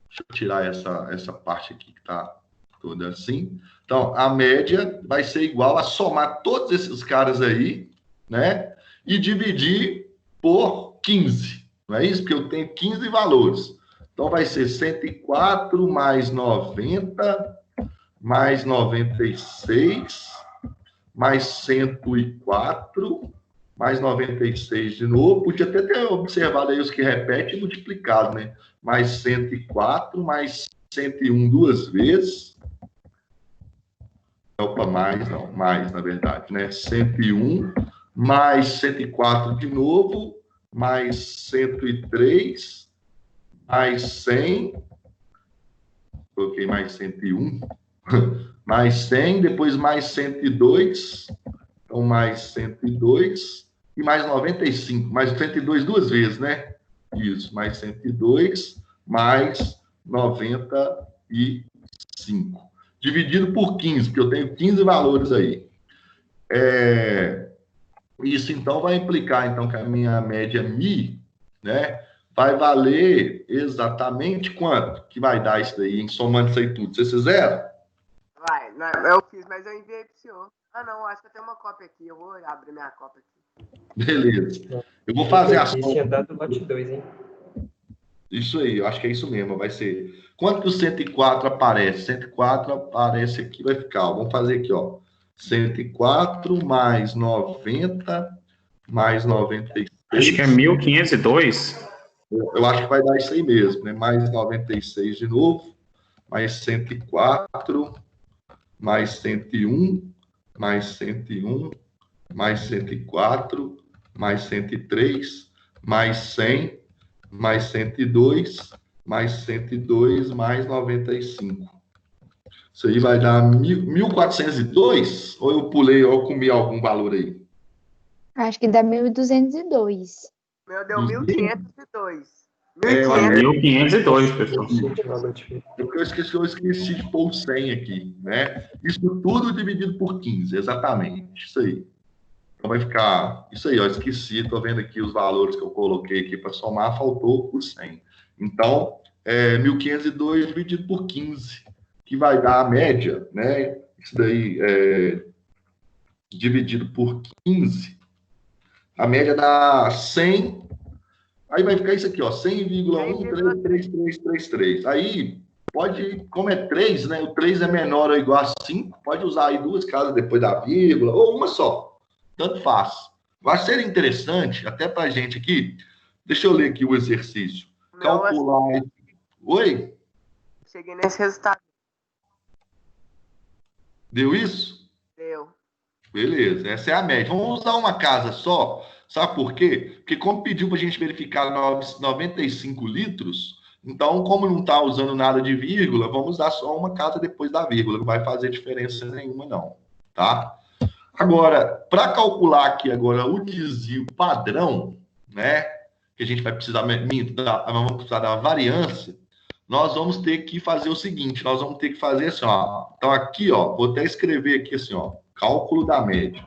Deixa eu tirar essa parte aqui que está toda assim. Então, a média vai ser igual a somar todos esses caras aí, né? E dividir por 15. Não é isso? Porque eu tenho 15 valores. Então, vai ser 104 mais 90, mais 96, mais 104, mais 96 de novo. Podia até ter observado aí os que repetem e multiplicado, né? Mais 104, mais 101 duas vezes. Opa, mais, na verdade, né? 101, mais 104 de novo, mais 103, mais 100, coloquei mais 101, mais 100, depois mais 102, então mais 102, e mais 95, mais 102 duas vezes, né? Isso, mais 102, mais 95. Dividido por 15, porque eu tenho 15 valores aí. Isso, então, vai implicar, então, que a minha média Mi, né, vai valer exatamente quanto que vai dar isso daí, somando isso aí tudo. Vocês fizeram? Vai, não, eu fiz, mas eu enviei pro senhor. Ah, não, acho que eu tenho uma cópia aqui. Eu vou abrir minha cópia aqui. Beleza. Eu vou fazer as Isso tinha dado lote 2, hein? Isso aí, eu acho que é isso mesmo, vai ser. Quanto que o 104 aparece? 104 aparece aqui, vai ficar, ó, vamos fazer aqui, ó. 104 mais 90 mais 96. Acho que é 1502. Eu acho que vai dar isso aí mesmo, né? Mais 96 de novo, mais 104, mais 101, mais 101, mais 104, mais 103, mais 100, mais 102, mais 102, mais 95. Isso aí vai dar 1.402? Ou eu pulei, ou eu comi algum valor aí? Acho que dá 1.202. Meu deu 1.502. É, 1502, pessoal. Porque eu esqueci de pôr o 100 aqui, né? Isso tudo dividido por 15, exatamente. Isso aí. Então vai ficar... Isso aí, ó, esqueci. Tô vendo aqui os valores que eu coloquei aqui para somar, faltou o 100. Então, 1.502 dividido por 15, que vai dar a média, né? Isso daí, dividido por 15, a média dá 100... Aí vai ficar isso aqui, ó, 100,13333. Aí, pode, como é 3, né? O 3 é menor ou igual a 5, pode usar aí duas casas depois da vírgula, ou uma só. Tanto faz. Vai ser interessante, até pra gente aqui, deixa eu ler aqui o exercício. Calcular... Oi? Cheguei nesse resultado. Deu isso? Deu. Beleza, essa é a média. Vamos usar uma casa só. Sabe por quê? Porque como pediu para a gente verificar 95 litros, então, como não está usando nada de vírgula, vamos usar só uma casa depois da vírgula. Não vai fazer diferença nenhuma, não. Tá? Agora, para calcular aqui agora o desvio padrão, né? Que a gente vai precisar, vamos precisar da variância, nós vamos ter que fazer o seguinte, nós vamos ter que fazer assim, ó. Então, aqui, ó, vou até escrever aqui assim, ó, cálculo da média.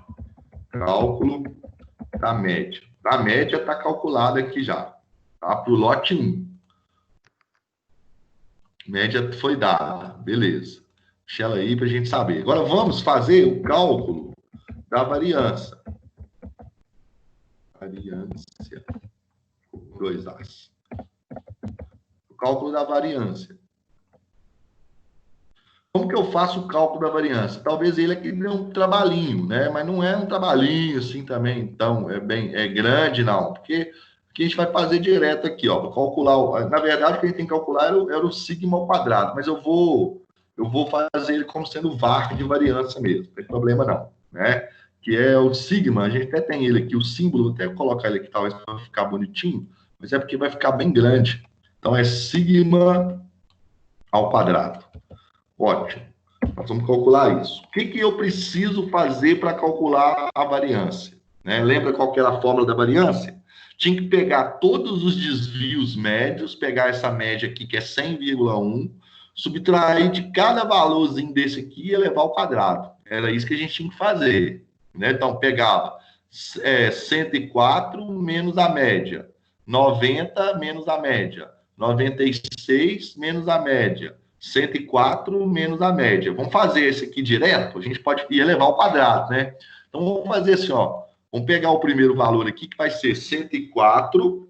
Cálculo da média. A média está calculada aqui já, tá? Para o lote 1. Média foi dada, beleza. Deixa ela aí para a gente saber. Agora vamos fazer o cálculo da variância. Variância. 2 As. O cálculo da variância. Como que eu faço o cálculo da variância? Talvez ele aqui dê um trabalhinho, né? Mas não é um trabalhinho assim também, então é grande, não. Porque a gente vai fazer direto aqui, ó. Calcular, na verdade, o que a gente tem que calcular era o sigma ao quadrado, mas eu vou fazer ele como sendo var de variância mesmo, não tem problema não, né? Que é o sigma, a gente até tem ele aqui, o símbolo, vou até colocar ele aqui talvez para ficar bonitinho, mas é porque vai ficar bem grande. Então é sigma ao quadrado. Ótimo. Nós vamos calcular isso. O que eu preciso fazer para calcular a variância? Né? Lembra qual que era a fórmula da variância? Tinha que pegar todos os desvios médios, pegar essa média aqui, que é 100,1, subtrair de cada valorzinho desse aqui e elevar ao quadrado. Era isso que a gente tinha que fazer. Né? Então, pegava 104 menos a média, 90 menos a média, 96 menos a média, 104 menos a média. Vamos fazer esse aqui direto? A gente pode elevar ao quadrado, né? Então, vamos fazer assim, ó. Vamos pegar o primeiro valor aqui, que vai ser 104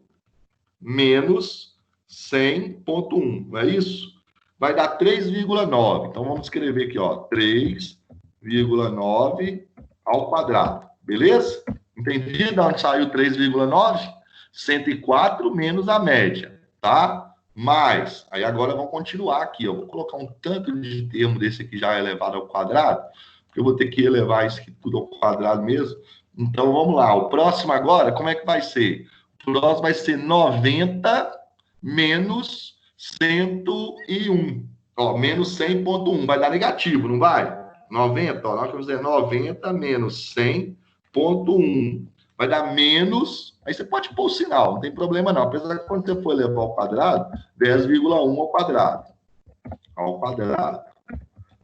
menos 100,1, não é isso? Vai dar 3,9. Então, vamos escrever aqui, ó. 3,9 ao quadrado. Beleza? Entendi de onde saiu 3,9? 104 menos a média, tá? Mais, aí agora vamos continuar aqui, ó. Vou colocar um tanto de termo desse aqui já elevado ao quadrado, porque eu vou ter que elevar isso aqui tudo ao quadrado mesmo. Então, vamos lá. O próximo agora, como é que vai ser? O próximo vai ser 90 menos 101. Ó, menos 100,1. Vai dar negativo, não vai? 90, ó. Nós vamos dizer 90 menos 100,1. Vai dar menos... Aí você pode pôr o sinal, não tem problema não. Apesar que quando você for levar ao quadrado, 10,1 ao quadrado. Ao quadrado.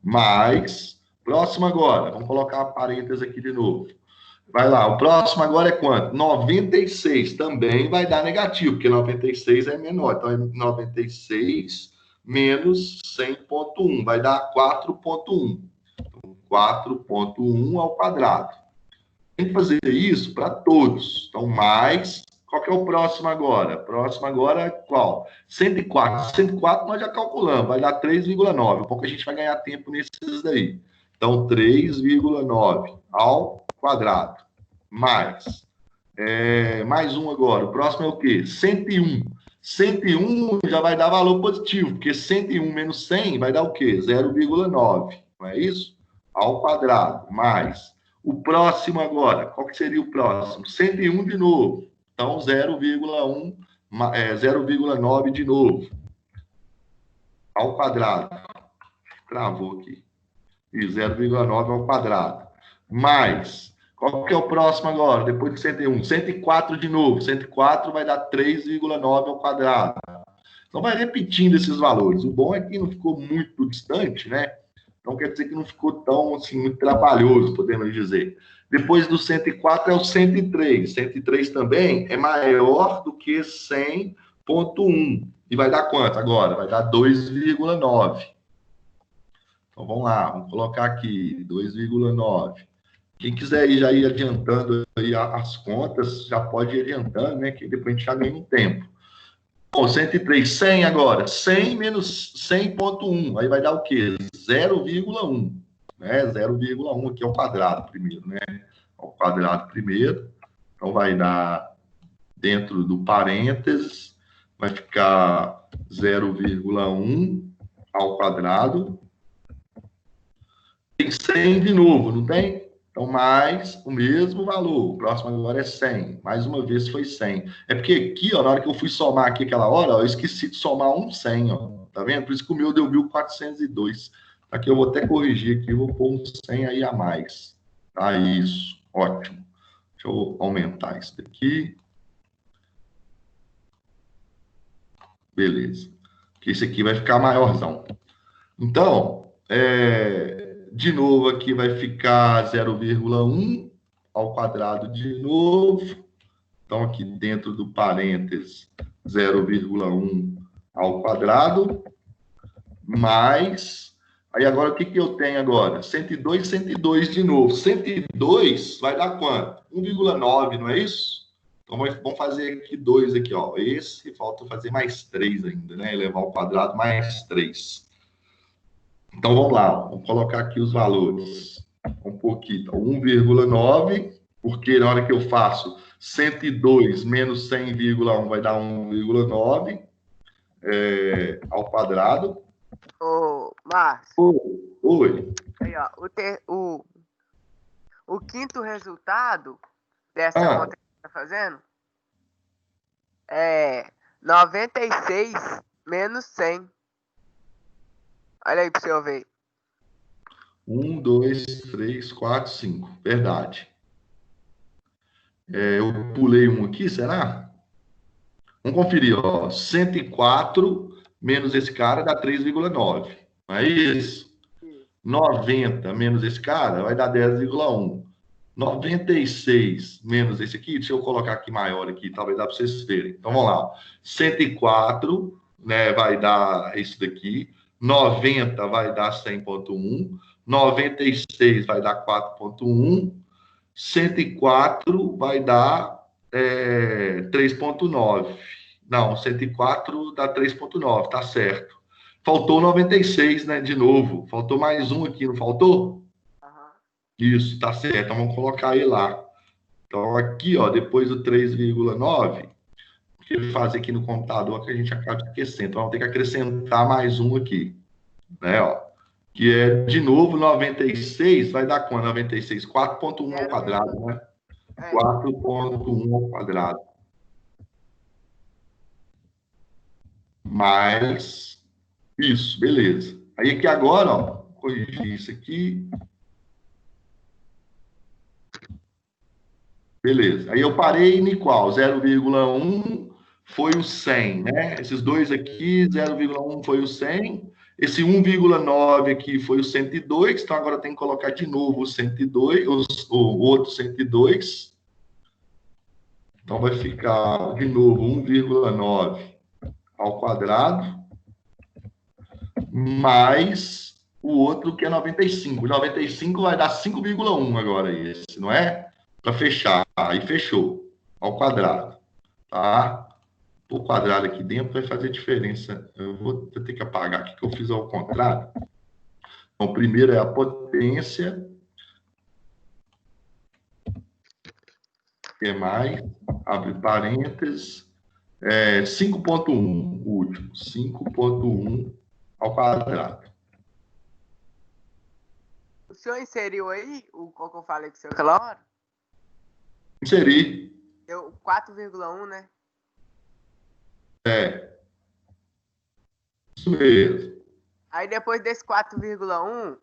Mais... Próximo agora. Vamos colocar a parêntese aqui de novo. Vai lá, o próximo agora é quanto? 96, também vai dar negativo, porque 96 é menor. Então, é 96 menos 100,1, vai dar 4,1. Então, 4,1 ao quadrado. Tem que fazer isso para todos. Então, mais... Qual que é o próximo agora? O próximo agora é qual? 104. 104 nós já calculamos, vai dar 3,9. Um pouco a gente vai ganhar tempo nesses daí. Então, 3,9 ao quadrado. Mais um agora. O próximo é o quê? 101. 101 já vai dar valor positivo, porque 101 menos 100 vai dar o quê? 0,9. Não é isso? Ao quadrado. Mais. O próximo agora, qual que seria o próximo? 101 de novo. Então, 0,9 de novo. Ao quadrado. Travou aqui. E 0,9 ao quadrado. Mais. Qual que é o próximo agora? Depois de 101. 104 de novo. 104 vai dar 3,9 ao quadrado. Então, vai repetindo esses valores. O bom é que não ficou muito distante, né? Então, quer dizer que não ficou tão, assim, muito trabalhoso, podemos dizer. Depois do 104 é o 103. 103 também é maior do que 100,1. E vai dar quanto agora? Vai dar 2,9. Então, vamos lá. Vamos colocar aqui 2,9. Quem quiser já ir adiantando aí as contas, já pode ir adiantando, né? Que depois a gente já ganha um tempo. Bom, 103, 100 agora. 100 menos 100,1. Aí vai dar o quê? 0,1. Né? 0,1 aqui ao quadrado primeiro, né? Ao quadrado primeiro. Então, vai dar dentro do parênteses, vai ficar 0,1 ao quadrado. Tem 100 de novo, não tem? Então, mais o mesmo valor. O próximo agora é 100. Mais uma vez foi 100. É porque aqui, ó, na hora que eu fui somar aqui aquela hora, ó, eu esqueci de somar um 100, ó. Tá vendo? Por isso que o meu deu 1.402. Aqui eu vou até corrigir aqui, vou pôr um 100 aí a mais. Tá, isso. Ótimo. Deixa eu aumentar isso daqui. Beleza. Porque esse aqui vai ficar maiorzão. Então, de novo aqui vai ficar 0,1 ao quadrado de novo. Então, aqui dentro do parênteses, 0,1 ao quadrado. Mais... Aí agora, o que eu tenho agora? 102, 102 de novo. 102 vai dar quanto? 1,9, não é isso? Então, vamos fazer aqui 2 aqui, ó. Esse, falta fazer mais 3 ainda, né? Elevar ao quadrado mais 3. Então, vamos lá. Vamos colocar aqui os valores. Um pouquinho. Então, 1,9, porque na hora que eu faço 102 menos 100,1 vai dar 1,9 ao quadrado. Ô, Márcio. Oi. Aí, ó, o quinto resultado dessa conta que você tá fazendo é 96 menos 100. Olha aí pra você ver. 1, 2, 3, 4, 5. Verdade. Eu pulei um aqui, será? Vamos conferir, ó. 104 menos esse cara dá 3,9. Não é isso? 90 menos esse cara vai dar 10,1. 96 menos esse aqui, deixa eu colocar aqui maior aqui, talvez dá para vocês verem. Então, vamos lá. 104, né, vai dar isso daqui. 90 vai dar 100,1. 96 vai dar 4,1. 104 vai dar 3,9. Não, 104 dá 3,9, tá certo. Faltou 96, né, de novo. Faltou mais um aqui, não faltou? Isso, tá certo. Então, vamos colocar ele lá. Então, aqui, ó, depois do 3,9, o que eu fazer aqui no computador que a gente acaba esquecendo. Então, vamos ter que acrescentar mais um aqui, né, ó. Que é, de novo, 96, vai dar quanto? 96, 4,1 ao quadrado, né? 4,1 ao quadrado. Mais isso, beleza. Aí aqui agora, ó, corrigir isso aqui. Beleza. Aí eu parei em qual? 0,1 foi o 100, né? Esses dois aqui, 0,1 foi o 100. Esse 1,9 aqui foi o 102, então agora tem que colocar de novo o 102, o outro 102. Então vai ficar de novo 1,9 ao quadrado, mais o outro que é 95. 95 vai dar 5,1 agora esse, não é? Para fechar. Aí fechou. Ao quadrado. Tá? O quadrado aqui dentro vai fazer diferença. Eu vou ter que apagar aqui, que eu fiz ao contrário. Então, primeiro é a potência. O que mais? Abre parênteses. 5,1, o último. 5,1 ao quadrado. O senhor inseriu aí o qual que eu falei com o senhor aquela hora? Inseri. Deu 4,1, né? Isso mesmo. Aí depois desse 4,1,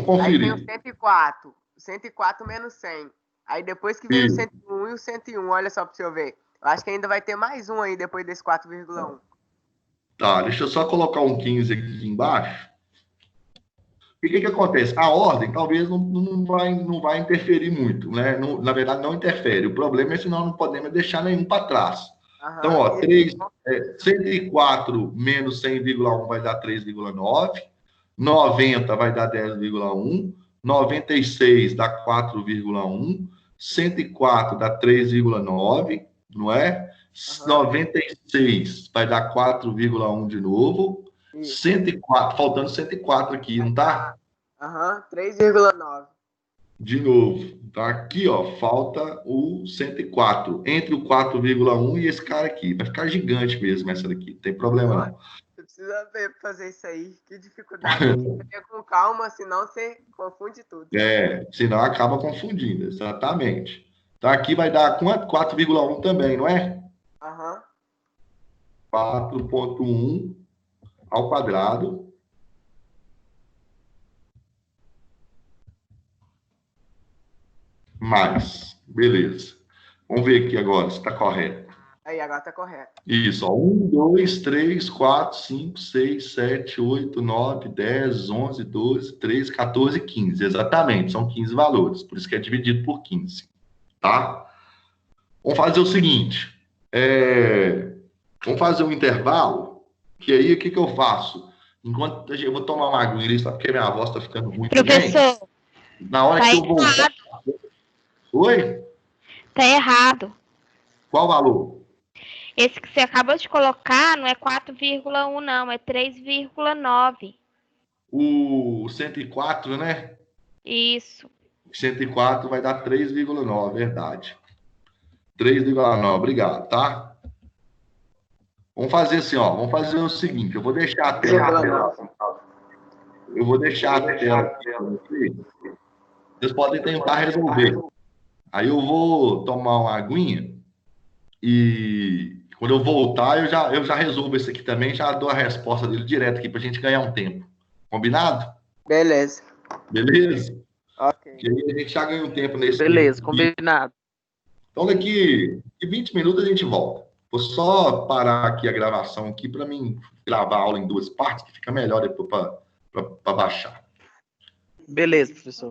Vamos aí tem o conferir. 104. 104 menos 100. Aí depois que vem o Isso. 101 e o 101, olha só para o senhor ver. Eu acho que ainda vai ter mais um aí depois desse 4,1. Tá, deixa eu só colocar um 15 aqui embaixo. O que acontece? A ordem talvez não vai interferir muito, né? Na verdade, não interfere. O problema é se nós não podemos deixar nenhum para trás. Então, ó, 104 menos 100,1 vai dar 3,9. 90 vai dar 10,1. 96 dá 4,1. 104 dá 3,9, não é? 96 vai dar 4,1 de novo. 104, faltando 104 aqui, não tá? 3,9. De novo, tá aqui, ó, falta o 104, entre o 4,1 e esse cara aqui. Vai ficar gigante mesmo essa daqui, não tem problema não. Você precisa ver pra fazer isso aí, que dificuldade. Você com calma, senão você confunde tudo. Senão acaba confundindo, exatamente. Então aqui vai dar quanto? 4,1 também, não é? 4,1 ao quadrado. Mais. Beleza. Vamos ver aqui agora se está correto. Aí, agora está correto. Isso, ó. 1, 2, 3, 4, 5, 6, 7, 8, 9, 10, 11, 12, 13, 14, 15. Exatamente, são 15 valores. Por isso que é dividido por 15. Tá? Vamos fazer o seguinte. Vamos fazer um intervalo, que aí o que eu faço? Enquanto eu vou tomar uma aguinha, só porque minha voz está ficando ruim. Professor, também. Na hora que eu vou... Oi? Tá errado. Qual valor? Esse que você acabou de colocar não é 4,1 não, é 3,9. O 104, né? Isso. 104 vai dar 3,9, verdade. 3,9, obrigado, tá? Vamos fazer assim, ó. Vamos fazer o seguinte, eu vou deixar a tela. Eu vou deixar a tela aqui. Vocês podem tentar resolver. Aí eu vou tomar uma aguinha e quando eu voltar, eu já resolvo esse aqui também, já dou a resposta dele direto aqui pra gente ganhar um tempo. Combinado? Beleza. Beleza? Ok. E aí a gente já ganha um tempo nesse. Beleza, combinado. Então daqui 20 minutos a gente volta. Vou só parar aqui a gravação aqui para mim gravar a aula em duas partes, que fica melhor depois para baixar. Beleza, professor.